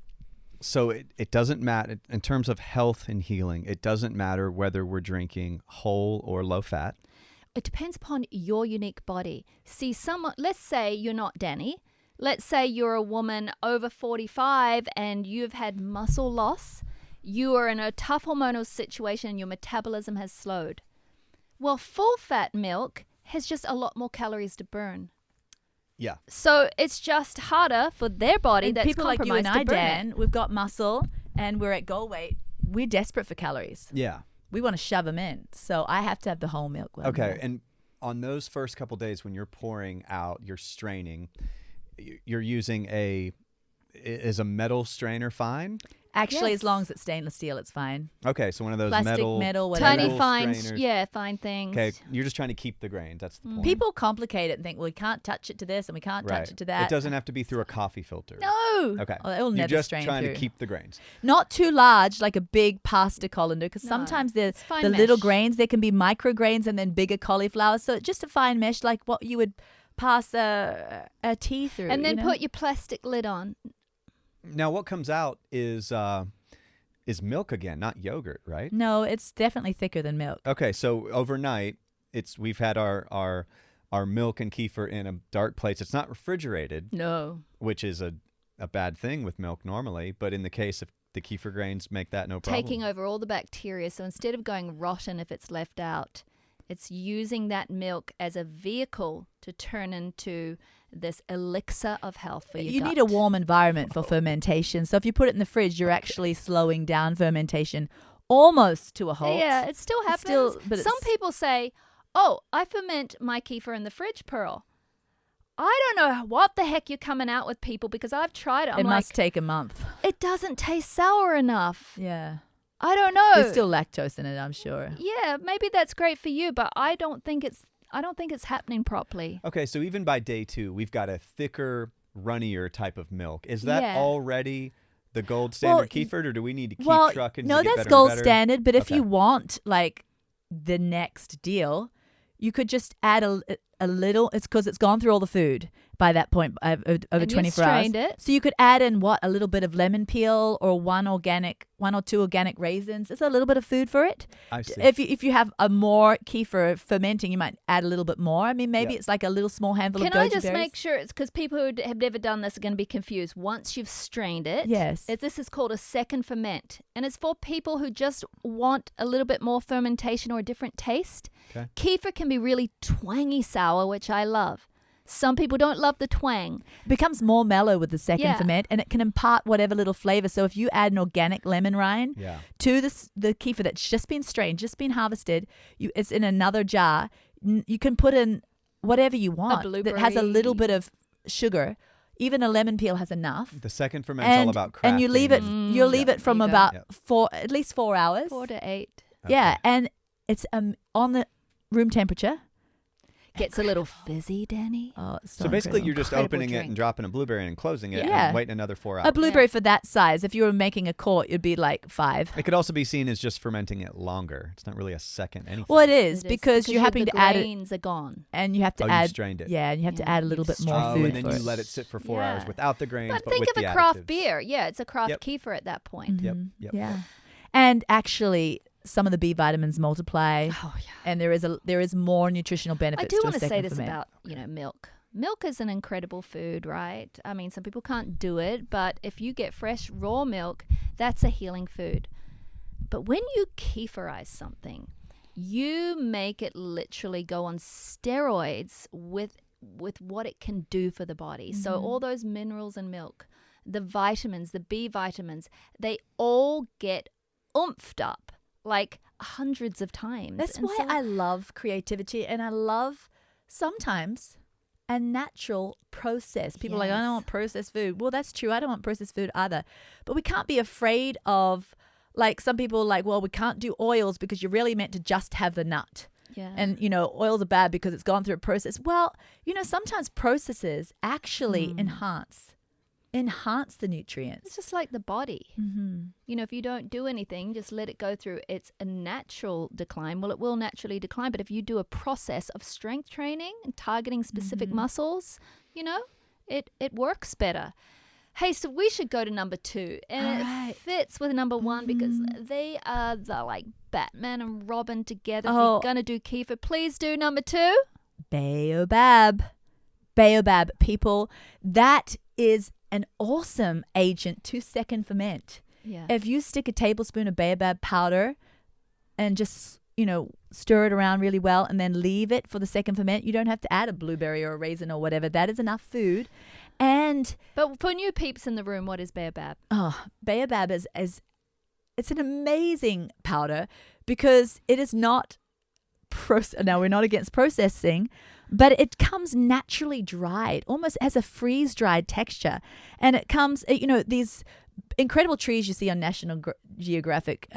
Speaker 3: so it doesn't matter in terms of health and healing. It doesn't matter whether we're drinking whole or low fat.
Speaker 2: It depends upon your unique body. See, let's say you're not Danny. Let's say you're a woman over 45 and you've had muscle loss. You are in a tough hormonal situation and your metabolism has slowed. Well, full fat milk has just a lot more calories to burn.
Speaker 3: Yeah.
Speaker 2: So it's just harder for their body
Speaker 1: And
Speaker 2: that's
Speaker 1: people like you and
Speaker 2: compromised
Speaker 1: I,
Speaker 2: to burn
Speaker 1: Dan, we've got muscle and we're at goal weight. We're desperate for calories.
Speaker 3: Yeah.
Speaker 1: We want to shove them in. So I have to have the whole milk one.
Speaker 3: Okay, and on those first couple days when you're pouring out, you're straining, you're using is a metal strainer fine?
Speaker 1: Actually,
Speaker 2: Yes.
Speaker 1: as long as it's stainless steel, it's fine.
Speaker 3: Okay, so one of those
Speaker 1: Plastic,
Speaker 3: metal,
Speaker 1: metal, whatever.
Speaker 2: Tiny
Speaker 3: metal
Speaker 2: fine,
Speaker 3: strainers.
Speaker 2: fine things.
Speaker 3: Okay, you're just trying to keep the grains. That's the point.
Speaker 1: People complicate it and think, well, we can't touch it to this and we can't touch it to that.
Speaker 3: It doesn't have to be through a coffee filter.
Speaker 2: No.
Speaker 3: Okay.
Speaker 1: Oh, it'll
Speaker 3: you're
Speaker 1: never
Speaker 3: just
Speaker 1: strain
Speaker 3: trying
Speaker 1: through.
Speaker 3: to keep the grains.
Speaker 1: Not too large, like a big pasta colander, because
Speaker 2: No,
Speaker 1: sometimes
Speaker 2: it's fine
Speaker 1: the little
Speaker 2: mesh.
Speaker 1: grains, there can be micro grains and then bigger cauliflower. So just a fine mesh, like what you would pass a tea through.
Speaker 2: And then
Speaker 1: you know?
Speaker 2: put your plastic lid on.
Speaker 3: Now, what comes out is milk again, not yogurt, right?
Speaker 1: No, it's definitely thicker than milk.
Speaker 3: Okay, so overnight, we've had our milk and kefir in a dark place. It's not refrigerated,
Speaker 2: No.
Speaker 3: which is a bad thing with milk normally, but in the case of the kefir grains, make that no problem.
Speaker 2: Taking over all the bacteria. So instead of going rotten if it's left out, it's using that milk as a vehicle to turn into this elixir of health for your
Speaker 1: You
Speaker 2: gut.
Speaker 1: need a warm environment for fermentation. So if you put it in the fridge, you're actually slowing down fermentation almost to a halt.
Speaker 2: Yeah, it still
Speaker 1: It's
Speaker 2: happens.
Speaker 1: still- but
Speaker 2: Some
Speaker 1: it's-
Speaker 2: people say, oh, I ferment my kefir in the fridge, Pearl. I don't know what the heck you're coming out with, people, because I've tried it. I'm
Speaker 1: It
Speaker 2: like,
Speaker 1: must take a month.
Speaker 2: it doesn't taste sour enough.
Speaker 1: Yeah.
Speaker 2: I don't know.
Speaker 1: There's still lactose in it, I'm sure.
Speaker 2: Yeah, maybe that's great for you, but I don't think it's happening properly.
Speaker 3: Okay, so even by day 2, we've got a thicker, runnier type of milk. Is that
Speaker 2: Yeah.
Speaker 3: already the gold standard
Speaker 1: Well,
Speaker 3: kefir, or do we need to keep
Speaker 1: Well,
Speaker 3: trucking
Speaker 1: no,
Speaker 3: to get
Speaker 1: that's
Speaker 3: better and
Speaker 1: gold
Speaker 3: better?
Speaker 1: standard. But if
Speaker 3: Okay.
Speaker 1: you want like the next deal, you could just add a little. It's because it's gone through all the food by that point over
Speaker 2: And you
Speaker 1: 24 hours.
Speaker 2: strained it.
Speaker 1: So you could add in a little bit of lemon peel or one or two organic raisins. It's a little bit of food for it.
Speaker 3: I see.
Speaker 1: If you have a more kefir fermenting, you might add a little bit more. I mean, maybe
Speaker 3: Yeah.
Speaker 1: it's like a little small handful
Speaker 2: Can
Speaker 1: of
Speaker 2: I
Speaker 1: goji
Speaker 2: just
Speaker 1: berries.
Speaker 2: make sure it's because people who have never done this are going to be confused. Once you've strained it,
Speaker 1: Yes.
Speaker 2: this is called a second ferment, and it's for people who just want a little bit more fermentation or a different taste.
Speaker 3: Okay.
Speaker 2: Kefir can be really twangy sour, which I love. Some people don't love the twang.
Speaker 1: It becomes more mellow with the second
Speaker 2: Yeah.
Speaker 1: ferment, and it can impart whatever little flavor. So if you add an organic lemon rind
Speaker 3: Yeah.
Speaker 1: to the kefir that's just been strained, just been harvested, it's in another jar. You can put in whatever you want that has a little
Speaker 2: blueberry.
Speaker 1: bit of sugar. Even a lemon peel has enough.
Speaker 3: The second ferment's all about crafting.
Speaker 1: And you leave it. You'll leave it from
Speaker 2: there you go.
Speaker 1: about at least 4 hours.
Speaker 2: 4 to 8.
Speaker 1: Yeah, and it's on the room temperature.
Speaker 2: Gets a little fizzy, Danny.
Speaker 1: Oh, it's
Speaker 3: So basically,
Speaker 1: incredible.
Speaker 3: you're just
Speaker 2: Incredible
Speaker 3: opening it
Speaker 2: drink.
Speaker 3: and dropping a blueberry and closing it
Speaker 1: Yeah.
Speaker 3: and waiting another 4 hours.
Speaker 1: A blueberry for that size. If you were making a quart, it'd be like 5.
Speaker 3: It could also be seen as just fermenting it longer. It's not really a second anything.
Speaker 1: Well, it is
Speaker 2: It is,
Speaker 1: because you're having
Speaker 2: the
Speaker 1: to add it,
Speaker 2: grains are gone.
Speaker 1: and you have to
Speaker 3: Oh, you
Speaker 1: add.
Speaker 3: strained it.
Speaker 1: Yeah, and you have to
Speaker 2: Yeah,
Speaker 1: add a little
Speaker 2: you
Speaker 1: bit more
Speaker 2: strained
Speaker 1: food.
Speaker 3: and then
Speaker 1: for
Speaker 3: you
Speaker 1: it.
Speaker 3: let it sit for 4 hours
Speaker 2: Yeah.
Speaker 3: without the grains,
Speaker 2: But
Speaker 3: but
Speaker 2: think
Speaker 3: with
Speaker 2: of
Speaker 3: the
Speaker 2: a craft
Speaker 3: additives.
Speaker 2: beer. Yeah, it's a craft
Speaker 3: Yep.
Speaker 2: kefir at that point.
Speaker 3: Yep.
Speaker 1: Mhm.
Speaker 3: Yep.
Speaker 1: Yeah, and actually, some of the B vitamins multiply,
Speaker 2: Oh yeah.
Speaker 1: and there is more nutritional benefits.
Speaker 2: I do
Speaker 1: to a
Speaker 2: want to say
Speaker 1: second
Speaker 2: this
Speaker 1: ferment.
Speaker 2: about, milk. Milk is an incredible food, right? I mean, some people can't do it, but if you get fresh raw milk, that's a healing food. But when you kefirize something, you make it literally go on steroids with what it can do for the body. So all those minerals in milk, the vitamins, the B vitamins, they all get oomphed up like hundreds of times.
Speaker 1: That's
Speaker 2: And
Speaker 1: why
Speaker 2: so-
Speaker 1: I love creativity, and I love sometimes a natural process. People are like, I don't
Speaker 2: Yes.
Speaker 1: want processed food. Well, that's true. I don't want processed food either. But we can't be afraid of, like, some people are like, well, we can't do oils because you're really meant to just have the nut.
Speaker 2: yeah.
Speaker 1: And, oils are bad because it's gone through a process. Well, sometimes processes actually enhance the nutrients.
Speaker 2: It's just like the body.
Speaker 1: Mm-hmm.
Speaker 2: If you don't do anything, just let it go through its a natural decline. Well, it will naturally decline. But if you do a process of strength training and targeting specific muscles, it works better. Hey, so we should go to number 2. And
Speaker 1: All
Speaker 2: it
Speaker 1: right.
Speaker 2: fits with number 1 because they are the like Batman and Robin together. If
Speaker 1: Oh.
Speaker 2: you're going to do KEFIR, please do number 2.
Speaker 1: BAOBAB. BAOBAB, people. That is an awesome agent to second ferment.
Speaker 2: Yeah.
Speaker 1: If you stick a tablespoon of BAOBAB powder and just, stir it around really well and then leave it for the second ferment, you don't have to add a blueberry or a raisin or whatever. That is enough food. And
Speaker 2: But for new peeps in the room, what is BAOBAB?
Speaker 1: BAOBAB is it's an amazing powder because it is not now we're not against processing, but it comes naturally dried, almost as a freeze-dried texture. And it comes, these incredible trees you see on National Geographic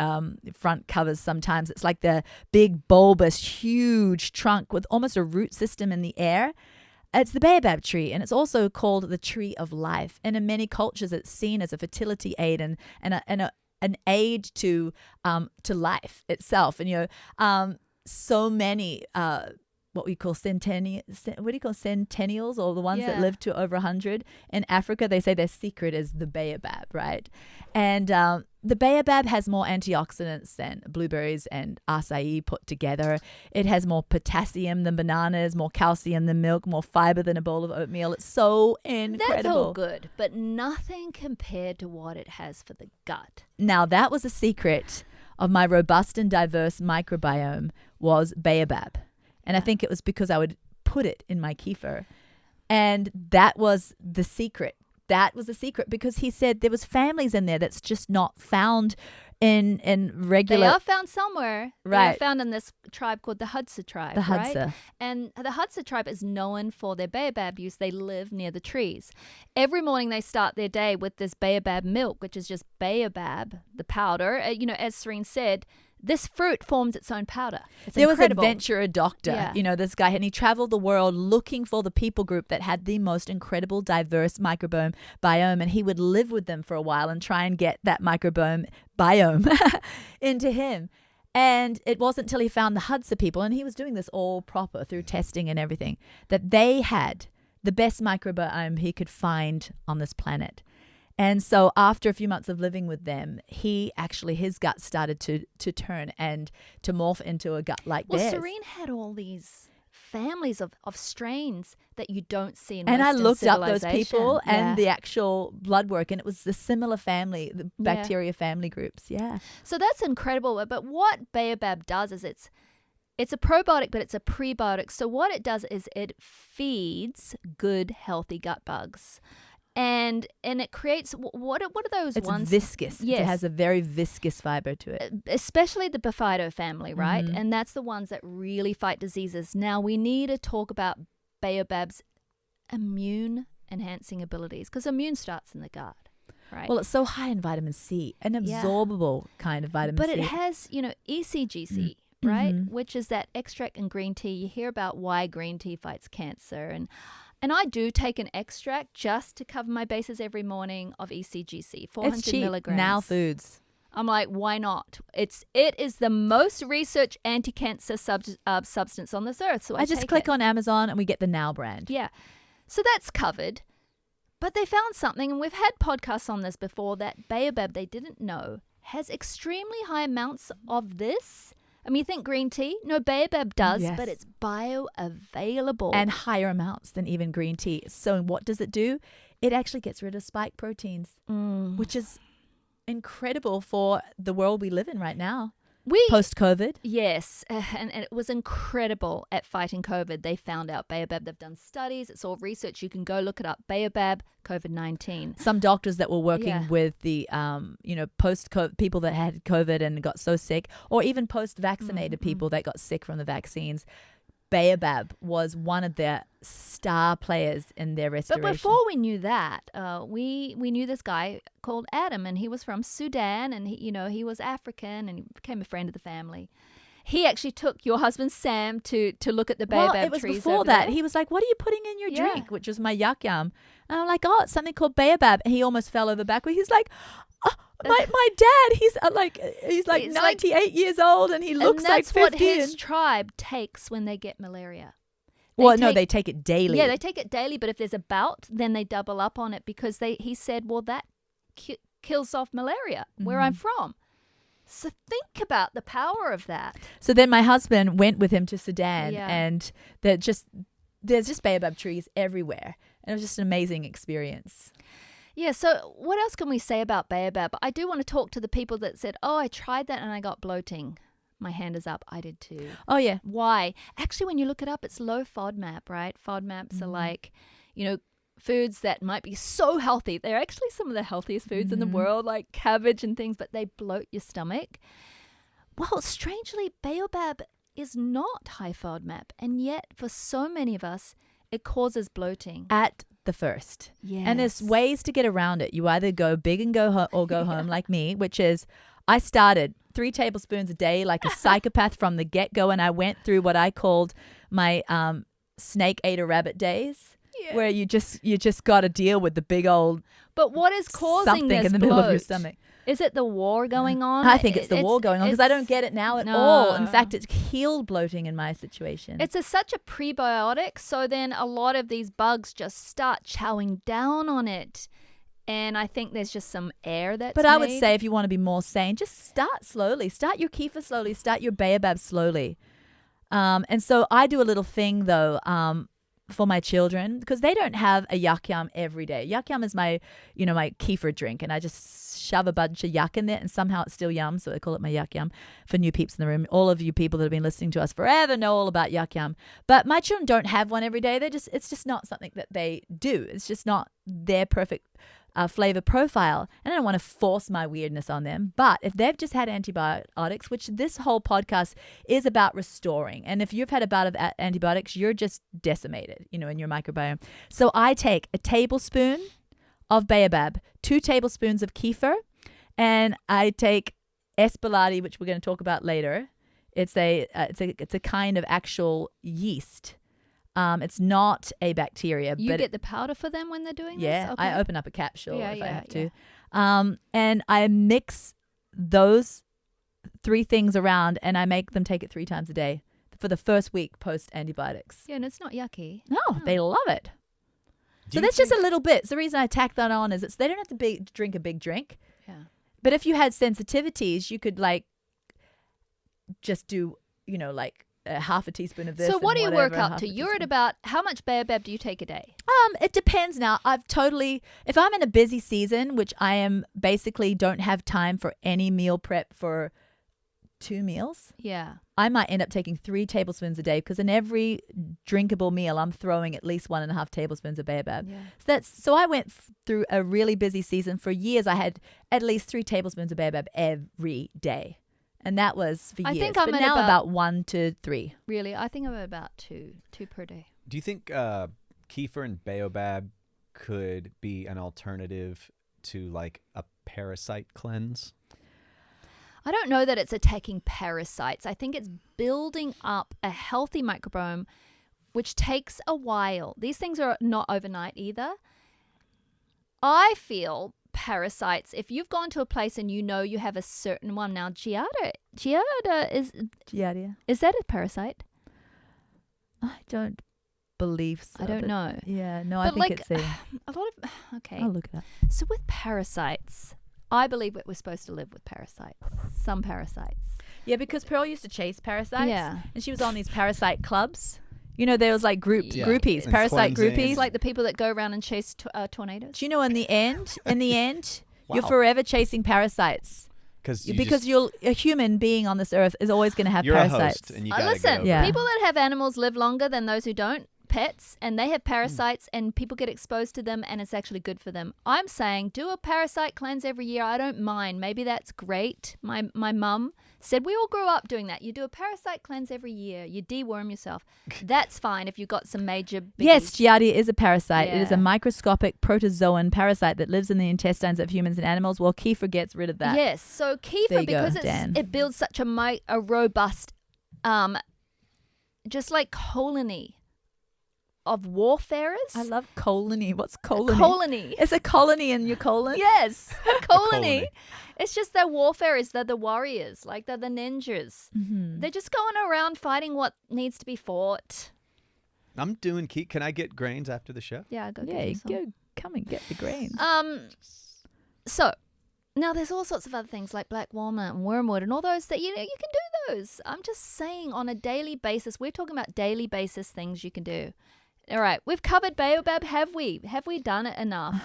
Speaker 1: front covers sometimes. It's like the big, bulbous, huge trunk with almost a root system in the air. It's the baobab tree, and it's also called the tree of life. And in many cultures, it's seen as a fertility aid and an aid to life itself. And so many what we call centennials, or the ones that
Speaker 2: Yeah.
Speaker 1: live to over 100 in Africa. They say their secret is the baobab, right? And the baobab has more antioxidants than blueberries and acai put together. It has more potassium than bananas, more calcium than milk, more fiber than a bowl of oatmeal. It's so incredible.
Speaker 2: That's all good, but nothing compared to what it has for the gut.
Speaker 1: Now, that was a secret of my robust and diverse microbiome, was baobab. And I think it was because I would put it in my KEFIR. And that was the secret. That was the secret, because he said there was families in there that's just not found in regular.
Speaker 2: They are found somewhere. They are
Speaker 1: Right.
Speaker 2: found in this tribe called the Hadza tribe.
Speaker 1: The
Speaker 2: right?
Speaker 1: Hadza.
Speaker 2: And the Hadza tribe is known for their baobab use. They live near the trees. Every morning they start their day with this baobab milk, which is just baobab, the powder. As Serene said, this fruit forms its own powder. It's
Speaker 1: There was an
Speaker 2: incredible.
Speaker 1: adventurer doctor,
Speaker 2: Yeah.
Speaker 1: this guy, and he traveled the world looking for the people group that had the most incredible diverse microbiome, and he would live with them for a while and try and get that microbiome biome into him. And it wasn't until he found the Hadza people, and he was doing this all proper through testing and everything, that they had the best microbiome he could find on this planet. And so after a few months of living with them, his gut started to turn and to morph into a gut like
Speaker 2: Well,
Speaker 1: theirs.
Speaker 2: Serene had all these families of strains that you don't see in
Speaker 1: And I
Speaker 2: Western
Speaker 1: looked up those
Speaker 2: civilization.
Speaker 1: people
Speaker 2: Yeah.
Speaker 1: and the actual blood work, and it was the similar family, the
Speaker 2: Yeah.
Speaker 1: bacteria family groups. Yeah.
Speaker 2: So that's incredible. But what baobab does is it's a probiotic, but it's a prebiotic. So what it does is it feeds good, healthy gut bugs. And it creates, what are those
Speaker 1: It's
Speaker 2: ones?
Speaker 1: viscous.
Speaker 2: Yes.
Speaker 1: It has a very viscous fiber to it.
Speaker 2: Especially the Bifido family, right?
Speaker 1: Mhm.
Speaker 2: And that's the ones that really fight diseases. Now we need to talk about baobab's immune enhancing abilities, because immune starts in the gut, right?
Speaker 1: Well, it's so high in vitamin C, an
Speaker 2: Yeah.
Speaker 1: absorbable kind of vitamin
Speaker 2: but
Speaker 1: C.
Speaker 2: it has, ECGC, right?
Speaker 1: Mhm.
Speaker 2: Which is that extract in green tea. You hear about why green tea fights cancer. And I do take an extract just to cover my bases every morning of ECGC, 400
Speaker 1: It's cheap.
Speaker 2: milligrams.
Speaker 1: Now Foods.
Speaker 2: I'm like, why not? It is the most researched anti-cancer substance on this earth. So I
Speaker 1: just
Speaker 2: take
Speaker 1: click
Speaker 2: it.
Speaker 1: on Amazon and we get the Now brand.
Speaker 2: Yeah. So that's covered. But they found something, and we've had podcasts on this before, that baobab, they didn't know, has extremely high amounts of this. I mean, you think green tea? No, baobab does,
Speaker 1: Yes.
Speaker 2: but it's bioavailable.
Speaker 1: And higher amounts than even green tea. So what does it do? It actually gets rid of spike proteins, which is incredible for the world we live in right now. post-COVID.
Speaker 2: Yes, and it was incredible at fighting COVID. They found out BAOBAB. They've done studies. It's all research. You can go look it up. BAOBAB, COVID-19.
Speaker 1: Some doctors that were working
Speaker 2: Yeah.
Speaker 1: with the, post-COVID people that had COVID and got so sick, or even post-vaccinated people that got sick from the vaccines. BAOBAB was one of their star players in their restoration.
Speaker 2: But before we knew that, we knew this guy called Adam, and he was from Sudan, and he was African, and he became a friend of the family. He actually took your husband Sam to look at the BAOBAB
Speaker 1: Well, it was
Speaker 2: trees
Speaker 1: before
Speaker 2: over
Speaker 1: that.
Speaker 2: there.
Speaker 1: He was like, "What are you putting in your
Speaker 2: Yeah.
Speaker 1: drink?" Which was my yuck yum. And I'm like, "Oh, it's something called BAOBAB." And he almost fell over backward. He's like, oh, my dad. He's like
Speaker 2: It's
Speaker 1: 98 years old, and he looks
Speaker 2: and that's
Speaker 1: like 50.
Speaker 2: what his tribe takes when they get malaria.
Speaker 1: They take it daily.
Speaker 2: Yeah, they take it daily, but if there's a bout, then they double up on it because he said, well, that kills off malaria where I'm from. So think about the power of that.
Speaker 1: So then my husband went with him to Sudan,
Speaker 2: Yeah.
Speaker 1: and there's just BAOBAB trees everywhere, and it was just an amazing experience.
Speaker 2: Yeah, so what else can we say about BAOBAB? I do want to talk to the people that said, oh, I tried that and I got bloating. My hand is up. I did too.
Speaker 1: Oh yeah,
Speaker 2: Why? Actually, when you look it up, it's low FODMAP, right? FODMAPs are like, foods that might be so healthy. They're actually some of the healthiest foods in the world, like cabbage and things, but they bloat your stomach. Well, strangely, BAOBAB is not high FODMAP, and yet for so many of us, it causes bloating.
Speaker 1: at the first.
Speaker 2: Yes.
Speaker 1: And there's ways to get around it. You either go big and go or go home like me, which is I started 3 tablespoons a day like a psychopath from the get-go, and I went through what I called my snake ate a rabbit days, where you just got to deal with the big old
Speaker 2: But what is causing
Speaker 1: something
Speaker 2: this
Speaker 1: in the middle of your
Speaker 2: bloat?
Speaker 1: stomach.
Speaker 2: Is it the war going on?
Speaker 1: I think it's the war going on because I don't get it now at all. In
Speaker 2: No.
Speaker 1: fact, it's healed bloating in my situation.
Speaker 2: It's such a prebiotic, so then a lot of these bugs just start chowing down on it. And I think there's just some air that's
Speaker 1: But I would
Speaker 2: made.
Speaker 1: say if you want to be more sane, just start slowly. Start your KEFIR slowly. Start your BAOBAB slowly. And so I do a little thing, though, for my children, because they don't have a yuck yum every day. Yuck yum is my KEFIR drink, and I just shove a bunch of yuck in there, and somehow it's still yum, so I call it my yuck yum for new peeps in the room. All of you people that have been listening to us forever know all about yuck yum. But my children don't have one every day. It's just not something that they do. It's just not their perfect flavor profile, and I don't want to force my weirdness on them. But if they've just had antibiotics, which this whole podcast is about restoring, and if you've had a bout of antibiotics, you're just decimated, in your microbiome. So I take a tablespoon of BAOBAB, 2 tablespoons of KEFIR, and I take Espelati, which we're going to talk about later. It's a kind of actual yeast. It's not a bacteria.
Speaker 2: You
Speaker 1: but
Speaker 2: get the powder for them when they're doing
Speaker 1: yeah,
Speaker 2: this?
Speaker 1: I
Speaker 2: Okay.
Speaker 1: open up a capsule if I
Speaker 2: Yeah,
Speaker 1: have to. And I mix those 3 things around, and I make them take it 3 times a day for the first week post antibiotics.
Speaker 2: Yeah, and it's not yucky.
Speaker 1: No, they love it.
Speaker 3: Do
Speaker 1: So
Speaker 3: you
Speaker 1: that's just a
Speaker 3: think-
Speaker 1: little bit. So the reason I tack that on is they don't have to drink a big drink.
Speaker 2: Yeah.
Speaker 1: But if you had sensitivities, you could just do, a half a teaspoon of this.
Speaker 2: So what do
Speaker 1: and
Speaker 2: you work
Speaker 1: whatever,
Speaker 2: up
Speaker 1: half
Speaker 2: to?
Speaker 1: a
Speaker 2: You're at
Speaker 1: teaspoon.
Speaker 2: about, how much BAOBAB do you take a day?
Speaker 1: It depends now. If I'm in a busy season, which I am basically don't have time for any meal prep for 2 meals,
Speaker 2: Yeah.
Speaker 1: I might end up taking 3 tablespoons a day because in every drinkable meal, I'm throwing at least 1.5 tablespoons of BAOBAB.
Speaker 2: Yeah.
Speaker 1: So I went through a really busy season. For years, I had at least 3 tablespoons of BAOBAB every day. And that was for
Speaker 2: I
Speaker 1: years.
Speaker 2: think I'm
Speaker 1: but
Speaker 2: at
Speaker 1: now
Speaker 2: about-
Speaker 1: about 1 to 3.
Speaker 2: Really? I think I'm at about two per day.
Speaker 3: Do you think KEFIR and BAOBAB could be an alternative to like a parasite cleanse?
Speaker 2: I don't know that it's attacking parasites. I think it's building up a healthy microbiome, which takes a while. These things are not overnight either. I feel parasites, if you've gone to a place and you have a certain one now, Giardia is that a parasite?
Speaker 1: I don't believe so.
Speaker 2: I don't
Speaker 1: but
Speaker 2: know.
Speaker 1: Yeah, no, I
Speaker 2: But
Speaker 1: think
Speaker 2: like
Speaker 1: it's a...
Speaker 2: a lot of okay.
Speaker 1: I'll look it up.
Speaker 2: So with parasites, I believe that we're supposed to live with parasites. Some parasites.
Speaker 1: Yeah, because Pearl used to chase parasites.
Speaker 2: Yeah.
Speaker 1: And she was on these parasite clubs. There was like
Speaker 3: Yeah.
Speaker 1: groupies,
Speaker 3: And
Speaker 1: parasite
Speaker 3: cleansing.
Speaker 1: groupies.
Speaker 2: It's like the people that go around and chase tornadoes.
Speaker 1: Do you know in the end, you're
Speaker 3: Wow.
Speaker 1: forever chasing parasites. because a human being on this earth is always going to have
Speaker 3: you're
Speaker 1: parasites.
Speaker 3: a host, and you gotta
Speaker 2: Listen,
Speaker 3: get over
Speaker 1: Yeah.
Speaker 3: it.
Speaker 2: people that have animals live longer than those who don't. Pets, and they have parasites, and people get exposed to them, and it's actually good for them. I'm saying do a parasite cleanse every year. I don't mind. Maybe that's great. My mum said we all grew up doing that. You do a parasite cleanse every year. You deworm yourself. That's fine if you've got some major biggies.
Speaker 1: Yes, Giardia is a parasite. It is
Speaker 2: Yeah.
Speaker 1: a microscopic protozoan parasite that lives in the intestines of humans and animals. Well, KEFIR gets rid of that.
Speaker 2: Yes, so
Speaker 1: There
Speaker 2: KEFIR,
Speaker 1: you go,
Speaker 2: because
Speaker 1: Dan.
Speaker 2: it builds such a robust, just like colony of warfarers.
Speaker 1: I love colony. What's colony?
Speaker 2: colony.
Speaker 1: It's a colony in your colon?
Speaker 2: Yes, colony.
Speaker 3: colony.
Speaker 2: It's just they're warfarers. They're the warriors. Like they're the ninjas.
Speaker 1: Mm-hmm.
Speaker 2: They're just going around fighting what needs to be fought.
Speaker 3: I'm doing key. Can I get grains after the show?
Speaker 2: Yeah, go
Speaker 1: Yeah,
Speaker 2: get you some.
Speaker 1: go come and get the grains.
Speaker 2: So now there's all sorts of other things like black walnut and wormwood and all those that you can do those. I'm just saying on a daily basis. We're talking about daily basis things you can do. All right, we've covered BAOBAB. Have we done it enough?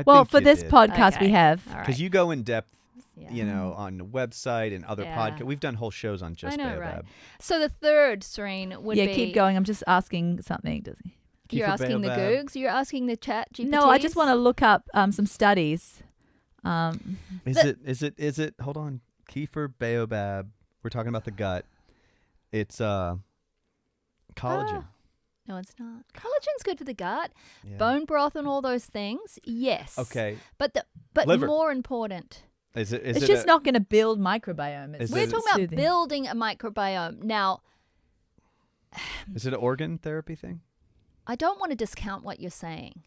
Speaker 1: Well, for this podcast,
Speaker 2: Okay.
Speaker 1: we have.
Speaker 2: All right.
Speaker 3: because you go in depth,
Speaker 2: Yeah.
Speaker 3: you know, on the website and other
Speaker 2: Yeah.
Speaker 3: podcasts. We've done whole shows on just
Speaker 2: I know,
Speaker 3: BAOBAB.
Speaker 2: right? So the third, Serene, would
Speaker 1: Yeah,
Speaker 2: be
Speaker 1: keep going. I'm just asking something.
Speaker 2: You're
Speaker 3: KEFIR
Speaker 2: asking the
Speaker 3: BAOBAB.
Speaker 2: Googs. You're asking the Chat GPTs.
Speaker 1: No, I just want to look up some studies.
Speaker 3: Is it? Hold on. KEFIR BAOBAB. We're talking about the gut. It's collagen.
Speaker 2: No, it's not. Collagen's good for the gut.
Speaker 3: Yeah.
Speaker 2: Bone broth and all those things. Yes.
Speaker 3: Okay.
Speaker 2: But
Speaker 3: Liver.
Speaker 2: more important,
Speaker 3: Is it?
Speaker 1: It's just not going to build microbiome. It's
Speaker 3: Is
Speaker 2: we're
Speaker 3: it-
Speaker 2: talking about
Speaker 1: soothing.
Speaker 2: building a microbiome. Now,
Speaker 3: Is it an organ therapy thing?
Speaker 2: I don't want to discount what you're saying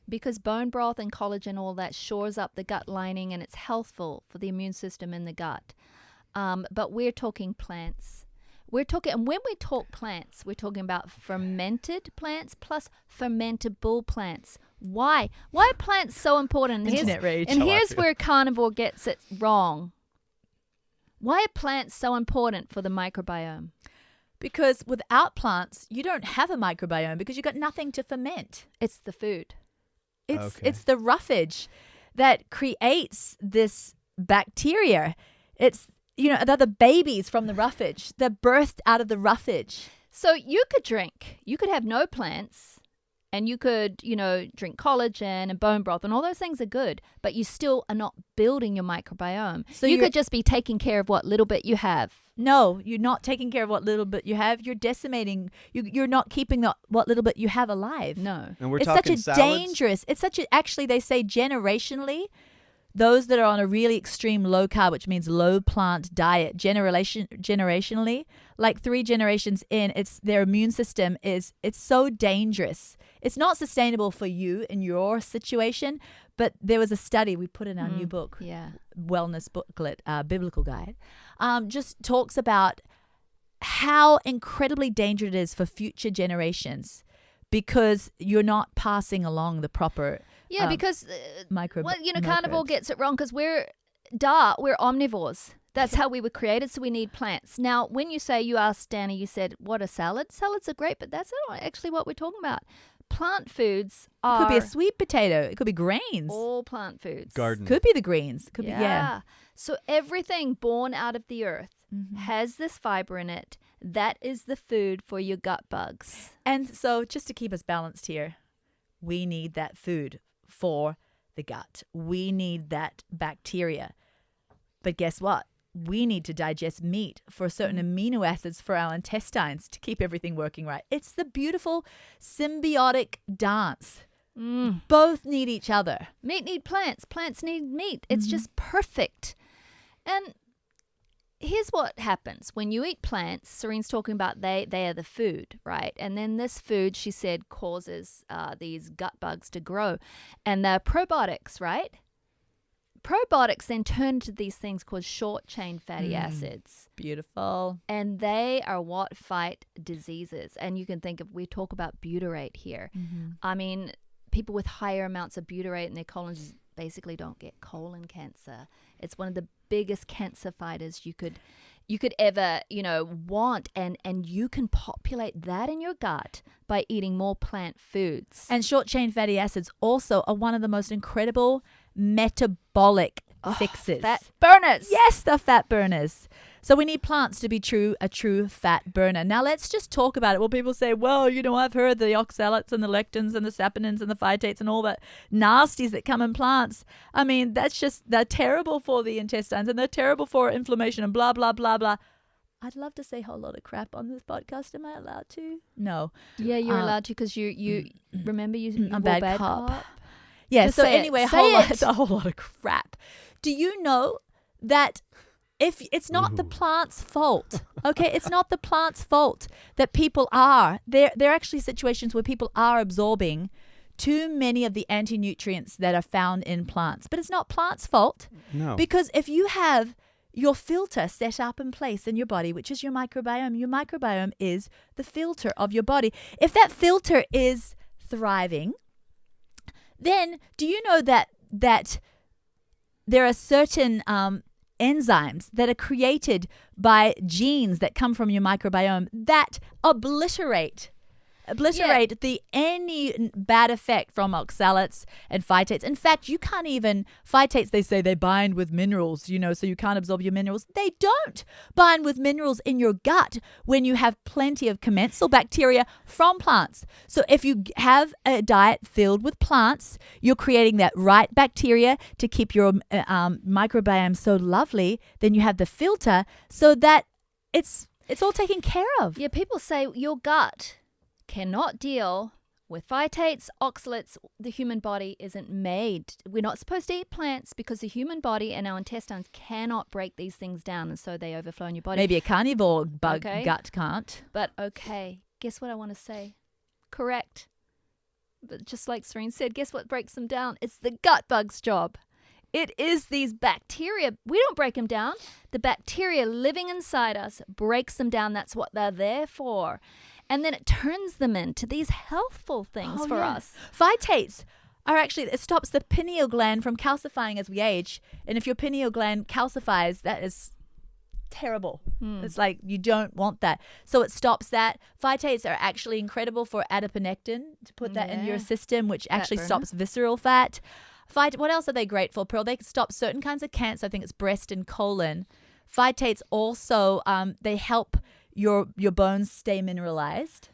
Speaker 2: because bone broth and collagen, all that shores up the gut lining and it's healthful for the immune system in the gut. But we're talking plants. And when we talk plants, we're talking about fermented plants plus fermentable plants. Why? Why are plants so important?
Speaker 1: Internet rage.
Speaker 2: And
Speaker 3: How I
Speaker 2: here's
Speaker 3: feel.
Speaker 2: where carnivore gets it wrong. Why are plants so important for the microbiome?
Speaker 1: Because without plants, you don't have a microbiome because you've got nothing to ferment.
Speaker 2: It's the food.
Speaker 1: It's the roughage that creates this bacteria. It's they're the babies from the roughage. They're birthed out of the roughage.
Speaker 2: So you could have no plants and you could, drink collagen and bone broth and all those things are good, but you still are not building your microbiome.
Speaker 1: So
Speaker 2: you
Speaker 1: you're-
Speaker 2: could just be taking care of what little bit you have.
Speaker 1: No, you're not taking care of what little bit you have. You're decimating. You're not keeping what little bit you have alive.
Speaker 2: No.
Speaker 3: And we're
Speaker 1: It's
Speaker 3: talking
Speaker 1: such a
Speaker 3: salads?
Speaker 1: dangerous. It's such a. Actually, they say generationally, those that are on a really extreme low carb, which means low plant diet, generationally, like 3 generations in, their immune system it's so dangerous. It's not sustainable for you in your situation. But there was a study we put in our new book,
Speaker 2: Yeah.
Speaker 1: wellness booklet, biblical guide, just talks about how incredibly dangerous it is for future generations because you're not passing along the proper
Speaker 2: Yeah, because carnivore
Speaker 1: microbes.
Speaker 2: gets it wrong because we're omnivores. That's how we were created, so we need plants. Now, when you asked Danny, you said, what are salads? Salads are great, but that's not actually what we're talking about. Plant foods
Speaker 1: It
Speaker 2: are
Speaker 1: could be a sweet potato. It could be grains.
Speaker 2: all plant foods.
Speaker 3: Garden.
Speaker 1: Could be the greens. Could be yeah.
Speaker 2: So everything born out of the earth has this fiber in it. That is the food for your gut bugs.
Speaker 1: And so just to keep us balanced here, we need that food for the gut. We need that bacteria. But guess what? We need to digest meat for certain amino acids for our intestines to keep everything working right. It's the beautiful symbiotic dance. Both need each other.
Speaker 2: Meat need plants. Plants need meat. It's just perfect. And here's what happens. When you eat plants, Serene's talking about they are the food, right? And then this food, she said, causes these gut bugs to grow. And they're probiotics, right? Probiotics then turn to these things called short-chain fatty acids.
Speaker 1: Beautiful.
Speaker 2: And they are what fight diseases. And you can think of, we talk about butyrate here. I mean, people with higher amounts of butyrate in their colons basically don't get colon cancer. It's one of the biggest cancer fighters you could ever, want. And you can populate that in your gut by eating more plant foods.
Speaker 1: And short chain fatty acids also are one of the most incredible metabolic fixes.
Speaker 2: Fat burners.
Speaker 1: Yes, the fat burners. So we need plants to be a true fat burner. Now let's just talk about it. Well, people say, well, I've heard the oxalates and the lectins and the saponins and the phytates and all that nasties that come in plants. I mean, they're terrible for the intestines and they're terrible for inflammation and blah, blah, blah, blah. I'd love to say a whole lot of crap on this podcast. Am I allowed to? No.
Speaker 2: Yeah, you're allowed to because you remember you
Speaker 1: a
Speaker 2: were
Speaker 1: bad cop.
Speaker 2: cop.
Speaker 1: Yeah,
Speaker 2: Just
Speaker 1: so
Speaker 2: say it.
Speaker 1: anyway,
Speaker 2: Say
Speaker 1: it's a whole lot of crap. Do you know that if it's not the plant's fault, okay, it's not the plant's fault that people are, there are actually situations where people are absorbing too many of the anti-nutrients that are found in plants. But it's not plants' fault.
Speaker 3: No.
Speaker 1: Because if you have your filter set up in place in your body, which is your microbiome is the filter of your body. If that filter is thriving, then do you know that there are certain enzymes that are created by genes that come from your microbiome that obliterate any bad effect from oxalates and phytates. In fact, you can't even, phytates, they say they bind with minerals, so you can't absorb your minerals. They don't bind with minerals in your gut when you have plenty of commensal bacteria from plants. So if you have a diet filled with plants, you're creating that right bacteria to keep your microbiome so lovely. Then you have the filter so that it's all taken care of.
Speaker 2: Yeah, people say your gut cannot deal with phytates, oxalates. The human body isn't made. We're not supposed to eat plants because the human body and our intestines cannot break these things down, and so they overflow in your body.
Speaker 1: Maybe a carnivore bug gut can't.
Speaker 2: But okay, guess what I want to say? Correct. But just like Serene said, guess what breaks them down? It's the gut bug's job. It is these bacteria. We don't break them down. The bacteria living inside us breaks them down. That's what they're there for. And then it turns them into these healthful things for us.
Speaker 1: Phytates are actually, it stops the pineal gland from calcifying as we age. And if your pineal gland calcifies, that is terrible. It's like you don't want that. So it stops that. Phytates are actually incredible for adiponectin, to put that in your system, which actually stops visceral fat. What else are they great for, Pearl? They can stop certain kinds of cancer. I think it's breast and colon. Phytates also, they help your bones stay mineralized.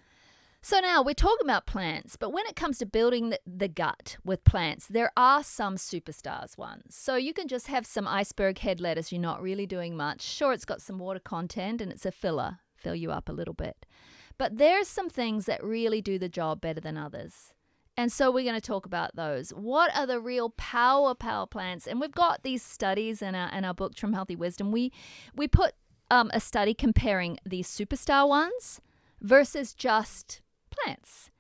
Speaker 2: So now we're talking about plants, but when it comes to building the gut with plants, there are some superstars ones. So you can just have some iceberg head lettuce. You're not really doing much. Sure, it's got some water content and it's a filler, fill you up a little bit. But there's some things that really do the job better than others. And so we're going to talk about those. What are the real power plants? And we've got these studies in our book, Trim Healthy Wisdom. We put a study comparing these superstar ones versus just plants.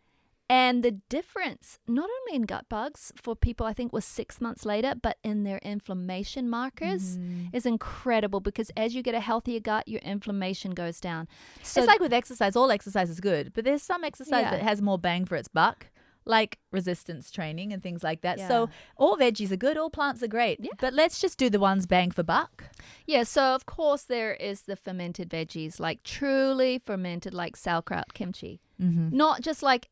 Speaker 2: And the difference, not only in gut bugs for people, I think was 6 months later, but in their inflammation markers is incredible, because as you get a healthier gut, your inflammation goes down. So
Speaker 1: it's like with exercise. All exercise is good, but there's some exercise that has more bang for its buck, like resistance training and things like that. So all veggies are good, all plants are great. Yeah. But let's just do the ones bang for buck.
Speaker 2: Yeah, so of course there is the fermented veggies, like truly fermented, like sauerkraut, kimchi. Not just like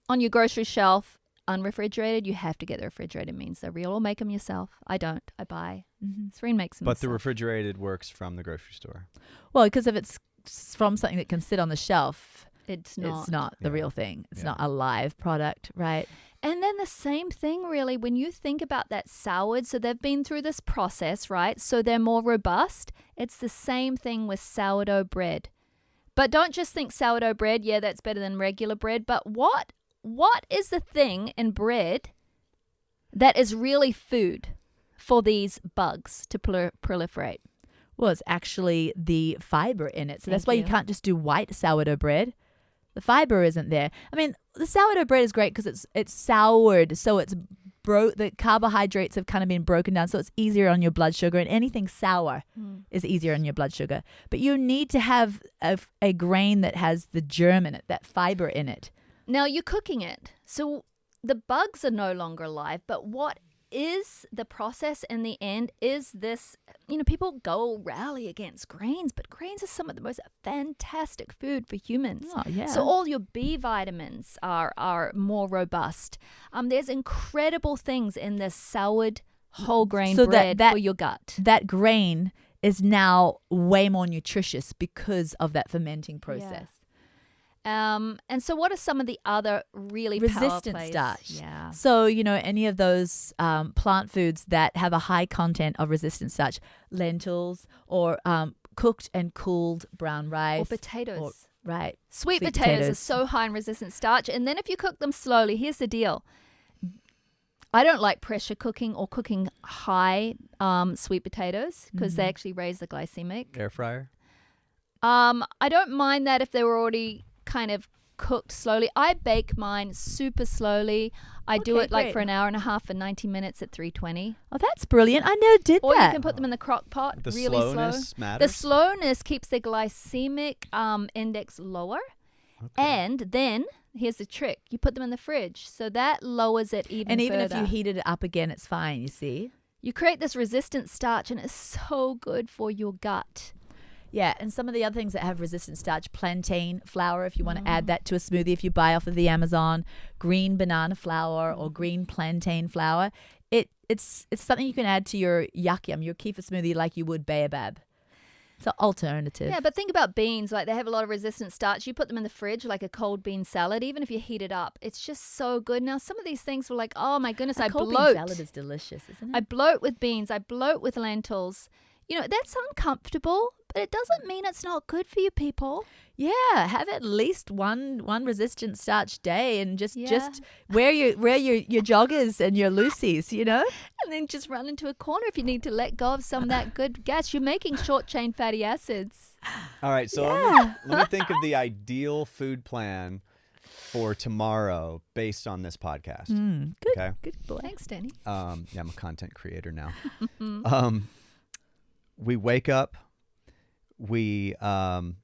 Speaker 2: on your grocery shelf, unrefrigerated. You have to get the refrigerated means they're real, or make them yourself. I don't. I buy. Serene makes them
Speaker 3: But the
Speaker 2: herself.
Speaker 3: refrigerated works from the grocery store.
Speaker 1: Well, because if it's from something that can sit on the shelf,
Speaker 2: It's not.
Speaker 1: it's not the real thing. It's not a live product, right?
Speaker 2: And then the same thing, really, when you think about that soured, so they've been through this process, right? So they're more robust. It's the same thing with sourdough bread. But don't just think sourdough bread, yeah, that's better than regular bread. But what is the thing in bread that is really food for these bugs to proliferate?
Speaker 1: Well, it's actually the fiber in it. So that's
Speaker 2: Thank
Speaker 1: why
Speaker 2: you.
Speaker 1: you can't just do white sourdough bread. The fiber isn't there. I mean, the sourdough bread is great because it's soured, so it's the carbohydrates have kind of been broken down, so it's easier on your blood sugar, and anything sour is easier on your blood sugar. But you need to have a grain that has the germ in it, that fiber in it.
Speaker 2: Now you're cooking it. So the bugs are no longer alive, but what is the process in the end is this, people go rally against grains, but grains are some of the most fantastic food for humans.
Speaker 1: Oh, yeah.
Speaker 2: So all your B vitamins are more robust. There's incredible things in this soured whole grain
Speaker 1: So
Speaker 2: bread
Speaker 1: that
Speaker 2: for your gut.
Speaker 1: that grain is now way more nutritious because of that fermenting process.
Speaker 2: And so what are some of the other really power
Speaker 1: Resistant
Speaker 2: plays?
Speaker 1: starch.
Speaker 2: Yeah.
Speaker 1: So, any of those plant foods that have a high content of resistant starch, lentils or cooked and cooled brown rice.
Speaker 2: Or potatoes.
Speaker 1: Right.
Speaker 2: Sweet potatoes are so high in resistant starch. And then if you cook them slowly, here's the deal. I don't like pressure cooking or cooking high sweet potatoes because they actually raise the glycemic.
Speaker 3: Air fryer.
Speaker 2: I don't mind that if they were already kind of cooked slowly. I bake mine super slowly. I do
Speaker 1: Okay,
Speaker 2: it like
Speaker 1: great.
Speaker 2: for an hour and a half for 90 minutes at 320.
Speaker 1: Oh, that's brilliant. I never did
Speaker 2: Or
Speaker 1: that.
Speaker 2: you can put them in the crock pot
Speaker 3: The
Speaker 2: really
Speaker 3: slowness
Speaker 2: slow.
Speaker 3: matters?
Speaker 2: The slowness keeps the glycemic index lower.
Speaker 3: Okay.
Speaker 2: And then here's the trick. You put them in the fridge. So that lowers it even
Speaker 1: And even
Speaker 2: further.
Speaker 1: if you heated it up again, it's fine, you see.
Speaker 2: You create this resistant starch and it's so good for your gut.
Speaker 1: Yeah, and some of the other things that have resistant starch, plantain flour, if you want to add that to a smoothie, if you buy off of the Amazon, green banana flour or green plantain flour, it's something you can add to your yum, your kefir smoothie like you would BAOBAB. It's an alternative.
Speaker 2: Yeah, but think about beans. Like they have a lot of resistant starch. You put them in the fridge like a cold bean salad, even if you heat it up. It's just so good. Now, some of these things were like, oh my goodness, I
Speaker 1: cold
Speaker 2: bloat.
Speaker 1: bean salad is delicious, isn't it?
Speaker 2: I bloat with beans. I bloat with lentils. That's uncomfortable, but it doesn't mean it's not good for you people.
Speaker 1: Yeah, have at least one resistant starch day, and just
Speaker 2: Yeah.
Speaker 1: wear your joggers and your loosies,
Speaker 2: And then just run into a corner if you need to let go of some of that good gas. You're making short chain fatty acids.
Speaker 3: All right, so let me think of the ideal food plan for tomorrow based on this podcast.
Speaker 1: Good,
Speaker 3: Okay.
Speaker 1: good boy.
Speaker 2: Thanks, Danny.
Speaker 3: Yeah, I'm a content creator now. We wake up. We have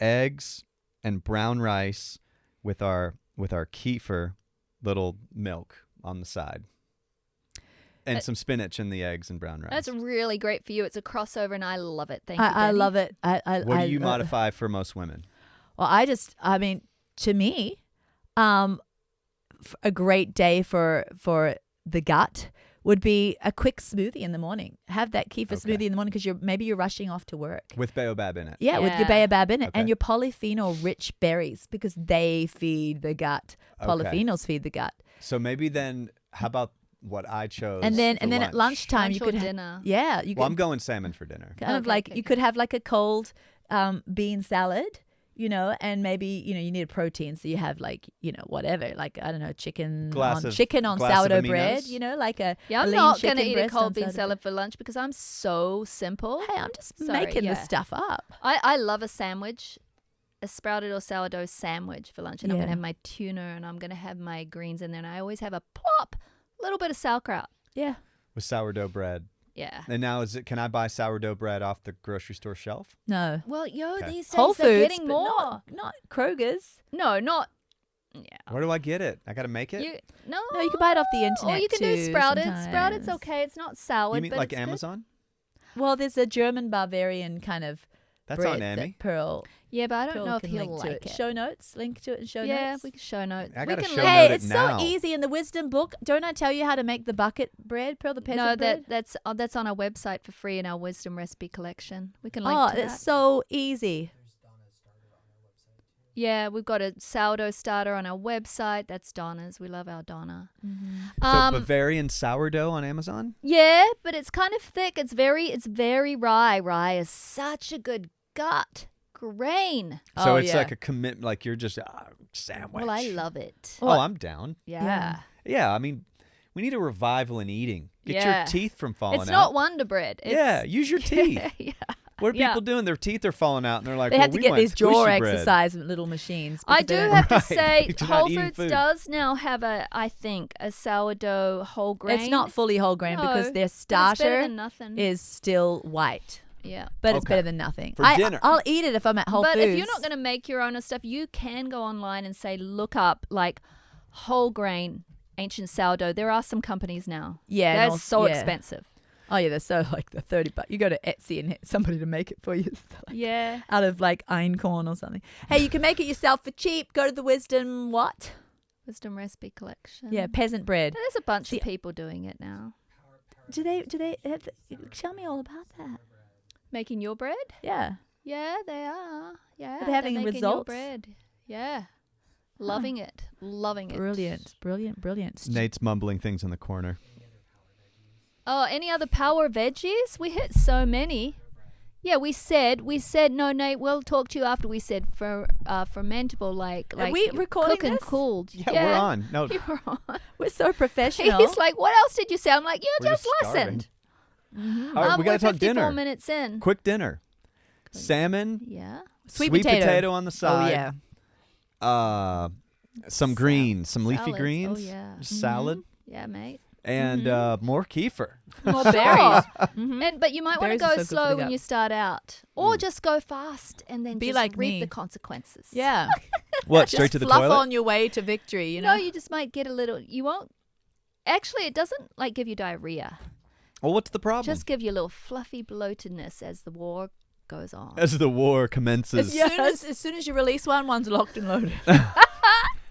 Speaker 3: eggs and brown rice with our KEFIR little milk on the side, and some spinach in the eggs and brown rice.
Speaker 2: That's really great for you. It's a crossover, and I love it. Thank you,
Speaker 1: I
Speaker 2: Danny.
Speaker 1: love it.
Speaker 3: What do you modify for most women?
Speaker 1: Well, to me, a great day for the gut would be a quick smoothie in the morning. Have that kefir smoothie in the morning because you're rushing off to work.
Speaker 3: With BAOBAB in it.
Speaker 1: Yeah, with your
Speaker 2: Yeah.
Speaker 1: BAOBAB in it.
Speaker 3: Okay.
Speaker 1: And your polyphenol-rich berries because they feed the gut.
Speaker 3: Okay.
Speaker 1: Polyphenols feed the gut.
Speaker 3: So maybe then, how about what I chose?
Speaker 1: And then
Speaker 3: for
Speaker 1: at lunchtime
Speaker 2: Lunch
Speaker 1: you
Speaker 2: or
Speaker 1: could
Speaker 2: dinner.
Speaker 1: Yeah, you
Speaker 3: Well,
Speaker 1: could
Speaker 3: I'm going salmon for dinner.
Speaker 1: kind of
Speaker 2: Okay,
Speaker 1: like
Speaker 2: okay,
Speaker 1: you could have like a cold bean salad, and maybe you need a protein, so you have like whatever, like I don't know, chicken
Speaker 3: Glass
Speaker 1: on
Speaker 3: of
Speaker 1: sourdough bread,
Speaker 3: aminos?
Speaker 1: like a
Speaker 2: Yeah, I'm
Speaker 1: lean
Speaker 2: not going to
Speaker 1: chicken
Speaker 2: eat a
Speaker 1: breast on
Speaker 2: cold bean
Speaker 1: sourdough
Speaker 2: salad for lunch because I'm so simple.
Speaker 1: bread. Hey, I'm just
Speaker 2: Sorry,
Speaker 1: making
Speaker 2: yeah.
Speaker 1: this stuff up.
Speaker 2: I love a sandwich, a sprouted or sourdough sandwich for lunch. And I'm going to
Speaker 1: Yeah.
Speaker 2: have my tuna and I'm going to have my greens in there. And I always have a little bit of sauerkraut.
Speaker 1: Yeah.
Speaker 3: With sourdough bread.
Speaker 2: Yeah.
Speaker 3: And now can I buy sourdough bread off the grocery store shelf?
Speaker 1: No.
Speaker 2: Well,
Speaker 3: Okay.
Speaker 2: these days
Speaker 1: Whole
Speaker 2: they're
Speaker 1: Foods,
Speaker 2: getting
Speaker 1: but
Speaker 2: more.
Speaker 1: not Kroger's.
Speaker 2: No, not. Yeah.
Speaker 3: Where do I get it? I got to make it?
Speaker 2: No,
Speaker 1: No, you can buy it off the
Speaker 2: Or
Speaker 1: internet
Speaker 2: you can
Speaker 1: too,
Speaker 2: do sprouted.
Speaker 1: sometimes.
Speaker 2: Sprouted's okay. It's not sour.
Speaker 3: You mean
Speaker 2: but
Speaker 3: like
Speaker 2: it's good.
Speaker 3: Amazon?
Speaker 1: Well, there's a German Bavarian kind of
Speaker 3: That's
Speaker 1: bread
Speaker 3: on
Speaker 1: that
Speaker 3: Amy.
Speaker 1: Pearl
Speaker 2: Yeah, but I don't know if
Speaker 1: can
Speaker 2: he'll
Speaker 1: link to
Speaker 2: like it.
Speaker 1: Show notes, link to it in show
Speaker 2: Yeah,
Speaker 1: notes.
Speaker 2: we can show notes.
Speaker 3: I
Speaker 2: We
Speaker 3: gotta
Speaker 2: can
Speaker 3: show
Speaker 2: link-
Speaker 3: note
Speaker 1: Hey,
Speaker 3: it
Speaker 1: it's
Speaker 3: now.
Speaker 1: so easy in the wisdom book. Don't I tell you how to make the bucket bread, Pearl, the peasant
Speaker 2: No,
Speaker 1: bread?
Speaker 2: that's on our website for free in our wisdom recipe collection. We can link
Speaker 1: Oh,
Speaker 2: to that.
Speaker 1: it's so easy.
Speaker 2: Yeah, we've got a sourdough starter on our website. That's Donna's. We love our Donna.
Speaker 3: So Bavarian sourdough on Amazon?
Speaker 2: Yeah, but it's kind of thick. It's very rye. Rye is such a good gut grain.
Speaker 3: So
Speaker 1: Oh,
Speaker 3: it's
Speaker 1: yeah.
Speaker 3: like a commitment, like you're just sandwich.
Speaker 2: Well, I love it.
Speaker 3: Oh, I'm down.
Speaker 2: Yeah.
Speaker 3: Yeah, I mean, we need a revival in eating. Get
Speaker 2: Yeah.
Speaker 3: your teeth from falling
Speaker 2: It's
Speaker 3: out.
Speaker 2: not Wonder Bread. It's,
Speaker 3: Yeah, use your teeth.
Speaker 2: yeah.
Speaker 3: What are
Speaker 2: Yeah.
Speaker 3: people doing? Their teeth are falling out, and they're like,
Speaker 1: They
Speaker 3: well,
Speaker 1: have to
Speaker 3: we
Speaker 1: get
Speaker 3: want
Speaker 1: these jaw
Speaker 3: squishy bread.
Speaker 1: exercise little machines.
Speaker 2: I
Speaker 1: because they
Speaker 2: do
Speaker 1: don't-
Speaker 2: have to
Speaker 3: Right.
Speaker 2: say,
Speaker 3: You're not
Speaker 2: Whole
Speaker 3: eating
Speaker 2: Foods
Speaker 3: food.
Speaker 2: does now have a sourdough whole grain.
Speaker 1: It's not fully whole grain because
Speaker 2: No,
Speaker 1: their
Speaker 2: but it's better
Speaker 1: starter
Speaker 2: than nothing.
Speaker 1: is still white.
Speaker 2: Yeah.
Speaker 1: But it's
Speaker 3: Okay.
Speaker 1: better than nothing.
Speaker 3: For dinner.
Speaker 1: I'll eat it if I'm at Whole
Speaker 2: But
Speaker 1: Foods.
Speaker 2: if you're not going to make your own stuff, you can go online and say, look up like whole grain ancient sourdough. There are some companies now.
Speaker 1: Yeah, and
Speaker 2: They're
Speaker 1: also-
Speaker 2: so
Speaker 1: yeah.
Speaker 2: expensive.
Speaker 1: Oh yeah, they're so like the $30. You go to Etsy and hit somebody to make it for you. It's like
Speaker 2: Yeah.
Speaker 1: out of like einkorn or something. Hey, you can make it yourself for cheap. Go to the Wisdom what?
Speaker 2: Wisdom recipe collection.
Speaker 1: Yeah, peasant bread.
Speaker 2: There's a bunch
Speaker 1: See-
Speaker 2: of people doing it now.
Speaker 1: Do they have, tell me all about that?
Speaker 2: Making your bread?
Speaker 1: Yeah.
Speaker 2: Yeah, they are. Yeah.
Speaker 1: Are they having
Speaker 2: they're making
Speaker 1: results?
Speaker 2: Your bread. Yeah. Loving it. Loving it.
Speaker 1: Brilliant.
Speaker 3: Nate's mumbling things in the corner.
Speaker 2: Oh, any other power veggies? We hit so many. Yeah, we said no, Nate, we'll talk to you after. We said fermentable, like
Speaker 1: we recording
Speaker 2: cook and
Speaker 1: this?
Speaker 2: cooled.
Speaker 3: Yeah, we're on. No,
Speaker 2: You were on.
Speaker 1: We're so professional.
Speaker 2: He's like, what else did you say? I'm like, you
Speaker 3: we're
Speaker 2: just
Speaker 3: starving.
Speaker 2: listened.
Speaker 3: All right, we
Speaker 2: we're
Speaker 3: gotta talk
Speaker 2: 54
Speaker 3: dinner.
Speaker 2: minutes in.
Speaker 3: Quick dinner. Salmon,
Speaker 2: Yeah.
Speaker 1: Sweet potato.
Speaker 3: on the
Speaker 1: Oh
Speaker 3: side.
Speaker 1: yeah.
Speaker 3: Some greens, some leafy
Speaker 2: Salads.
Speaker 3: greens.
Speaker 2: Oh, yeah.
Speaker 3: Salad.
Speaker 2: Yeah, mate.
Speaker 3: And more kefir.
Speaker 1: More berries.
Speaker 2: But you might want to
Speaker 1: Berries are
Speaker 2: go
Speaker 1: so good for
Speaker 2: slow
Speaker 1: the
Speaker 2: when
Speaker 1: gut.
Speaker 2: you start out, or just go fast and then
Speaker 1: Be
Speaker 2: just
Speaker 1: like
Speaker 2: reap
Speaker 1: me.
Speaker 2: the consequences.
Speaker 1: Yeah.
Speaker 3: What? Straight to the
Speaker 1: Fluff
Speaker 3: toilet?
Speaker 1: on your way to victory. You know.
Speaker 2: No, you just might get a little. You won't. Actually, it doesn't like give you diarrhea.
Speaker 3: Well, what's the problem?
Speaker 2: Just give you a little fluffy bloatedness as the war goes on.
Speaker 3: As the war commences.
Speaker 1: As soon as you release one, one's locked and loaded.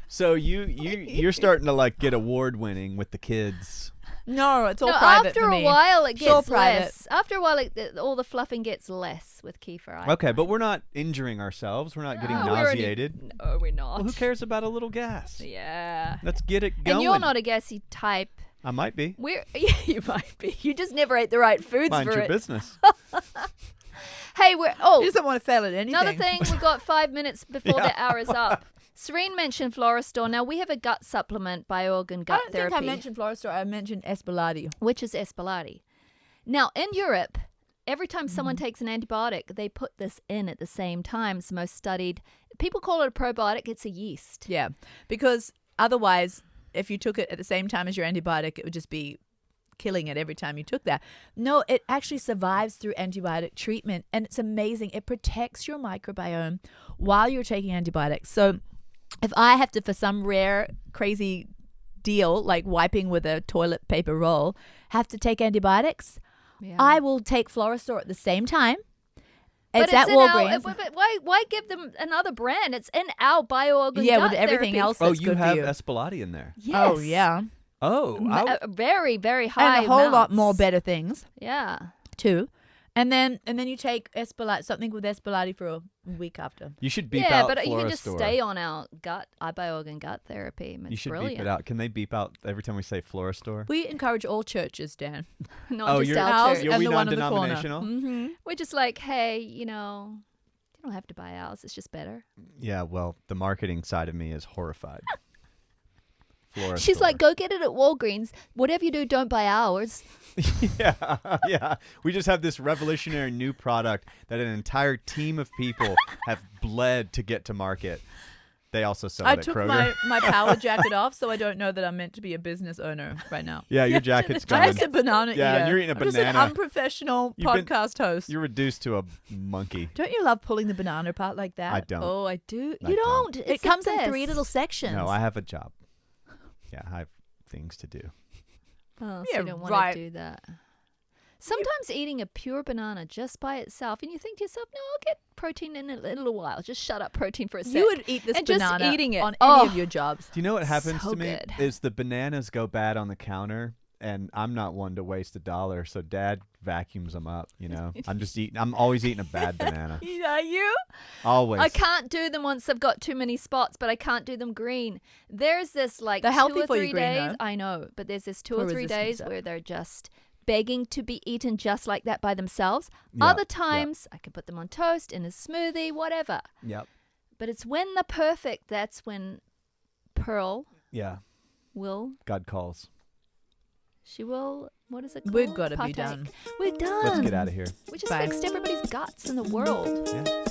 Speaker 3: So you're starting to like get award winning with the kids.
Speaker 1: No, it's all
Speaker 2: No,
Speaker 1: private
Speaker 2: after
Speaker 1: for
Speaker 2: a
Speaker 1: me.
Speaker 2: while it
Speaker 1: It's all
Speaker 2: gets
Speaker 1: private.
Speaker 2: less. After a while, all the fluffing gets less with kefir. I
Speaker 3: Okay, but we're not injuring ourselves. We're not getting
Speaker 2: No, we're already-
Speaker 3: nauseated.
Speaker 2: No, we're not.
Speaker 3: Well, who cares about a little gas?
Speaker 2: Yeah.
Speaker 3: Let's get it going.
Speaker 2: And you're not a gassy type.
Speaker 3: I might be.
Speaker 2: Yeah, you might be. You just never ate the right foods
Speaker 3: Mind
Speaker 2: for
Speaker 3: your
Speaker 2: it.
Speaker 3: business.
Speaker 2: Hey,
Speaker 1: You just don't want to fail at anything.
Speaker 2: another thing. We've got 5 minutes before
Speaker 3: Yeah.
Speaker 2: the hour is up. Serene mentioned Floristore. Now, we have a gut supplement, Bioorgan
Speaker 1: I
Speaker 2: Gut
Speaker 1: don't
Speaker 2: Therapy,
Speaker 1: think I mentioned Floristore. I mentioned Espelati.
Speaker 2: which is Espelati. Now, in Europe, every time someone takes an antibiotic, they put this in at the same time. It's the most studied. People call it a probiotic. It's a yeast.
Speaker 1: Yeah, because otherwise, if you took it at the same time as your antibiotic, it would just be killing it every time you took that. No, it actually survives through antibiotic treatment, and it's amazing. It protects your microbiome while you're taking antibiotics. So if I have to, for some rare, crazy deal, like wiping with a toilet paper roll, have to take antibiotics,
Speaker 2: Yeah.
Speaker 1: I will take Floristore at the same time.
Speaker 2: But
Speaker 1: It's at
Speaker 2: in our-
Speaker 1: Walgreens.
Speaker 2: but why give them another brand? It's in our Bioorgan
Speaker 1: Yeah,
Speaker 2: Gut
Speaker 1: with everything
Speaker 2: Therapy.
Speaker 1: else
Speaker 3: Oh,
Speaker 1: that's
Speaker 3: you
Speaker 1: good
Speaker 3: have
Speaker 1: for you.
Speaker 3: Espelati in there.
Speaker 2: Yes.
Speaker 1: Oh, yeah.
Speaker 3: Oh,
Speaker 2: A very, very high
Speaker 1: And a whole lot
Speaker 2: amounts.
Speaker 1: more better things,
Speaker 2: Yeah.
Speaker 1: too. And then you take Espelati, something with Espelati for a week after.
Speaker 3: you should beep
Speaker 2: Yeah,
Speaker 3: out
Speaker 2: but you can just
Speaker 3: Floristore.
Speaker 2: stay on our Bioorgan Gut Therapy. It's
Speaker 3: You should
Speaker 2: brilliant.
Speaker 3: beep it out. Can they beep out every time we say Floristore?
Speaker 1: We encourage all churches, Dan.
Speaker 2: Not
Speaker 3: Oh,
Speaker 2: just
Speaker 3: you're-
Speaker 2: our
Speaker 1: Ours
Speaker 2: church.
Speaker 3: You're
Speaker 1: and
Speaker 3: we
Speaker 1: the one in the corner.
Speaker 3: non-denominational?
Speaker 1: Mm-hmm.
Speaker 2: We're just like, hey, you don't have to buy ours. It's just better.
Speaker 3: Yeah, well, the marketing side of me is horrified.
Speaker 2: She's like, go get it at Walgreens. Whatever you do, don't buy ours.
Speaker 3: yeah. We just have this revolutionary new product that an entire team of people have bled to get to market. They also sell
Speaker 1: I
Speaker 3: it at
Speaker 1: took
Speaker 3: Kroger.
Speaker 1: my power jacket off, so I don't know that I'm meant to be a business owner right now.
Speaker 3: Yeah, your jacket's
Speaker 1: I'm
Speaker 3: gone.
Speaker 1: just a banana
Speaker 3: Yeah,
Speaker 1: eater.
Speaker 3: and you're eating a
Speaker 1: I'm just an
Speaker 3: banana.
Speaker 1: unprofessional
Speaker 3: You've been-
Speaker 1: podcast host.
Speaker 3: You're reduced to a monkey.
Speaker 1: Don't you love pulling the banana apart like that?
Speaker 3: I don't.
Speaker 2: Oh, I do.
Speaker 3: I
Speaker 2: You
Speaker 3: don't.
Speaker 2: don't.
Speaker 1: It
Speaker 2: It's the
Speaker 1: comes in 3
Speaker 2: best.
Speaker 1: little sections.
Speaker 3: No, I have a job. Yeah, I have things to do.
Speaker 2: Oh, so
Speaker 1: Yeah,
Speaker 2: you don't want
Speaker 1: right.
Speaker 2: to do that. Sometimes eating a pure banana just by itself, and you think to yourself, no, I'll get protein in a little while. Just shut up protein for a sec.
Speaker 1: You would eat this
Speaker 2: And just
Speaker 1: banana
Speaker 2: eating it.
Speaker 1: on
Speaker 2: Oh.
Speaker 1: any of your jobs.
Speaker 3: Do you know what happens
Speaker 2: So
Speaker 3: to me?
Speaker 2: good.
Speaker 3: Is the bananas go bad on the counter, and I'm not one to waste $1, so Dad vacuums them up. I'm always eating a bad banana.
Speaker 1: Are you?
Speaker 3: Always.
Speaker 2: I can't do them once I've got too many spots, but I can't do them green. There's this like
Speaker 1: They're
Speaker 2: 2
Speaker 1: healthy
Speaker 2: or
Speaker 1: for you
Speaker 2: 3
Speaker 1: green,
Speaker 2: days.
Speaker 1: though.
Speaker 2: I know, but there's this 2
Speaker 1: For
Speaker 2: or 3
Speaker 1: resistant
Speaker 2: days
Speaker 1: stuff.
Speaker 2: where they're just begging to be eaten just like that by themselves.
Speaker 3: Yeah,
Speaker 2: Other
Speaker 3: yeah.
Speaker 2: times I can put them on toast, in a smoothie, whatever.
Speaker 3: Yep.
Speaker 2: But it's when they're perfect, that's when Pearl
Speaker 3: Yeah.
Speaker 2: will,
Speaker 3: God calls.
Speaker 2: she will, what is it called?
Speaker 1: We've gotta be
Speaker 2: Partake.
Speaker 1: done.
Speaker 2: We're done.
Speaker 3: Let's get out of here.
Speaker 2: We just
Speaker 1: Bye.
Speaker 2: fixed everybody's guts in the world.
Speaker 3: Yeah.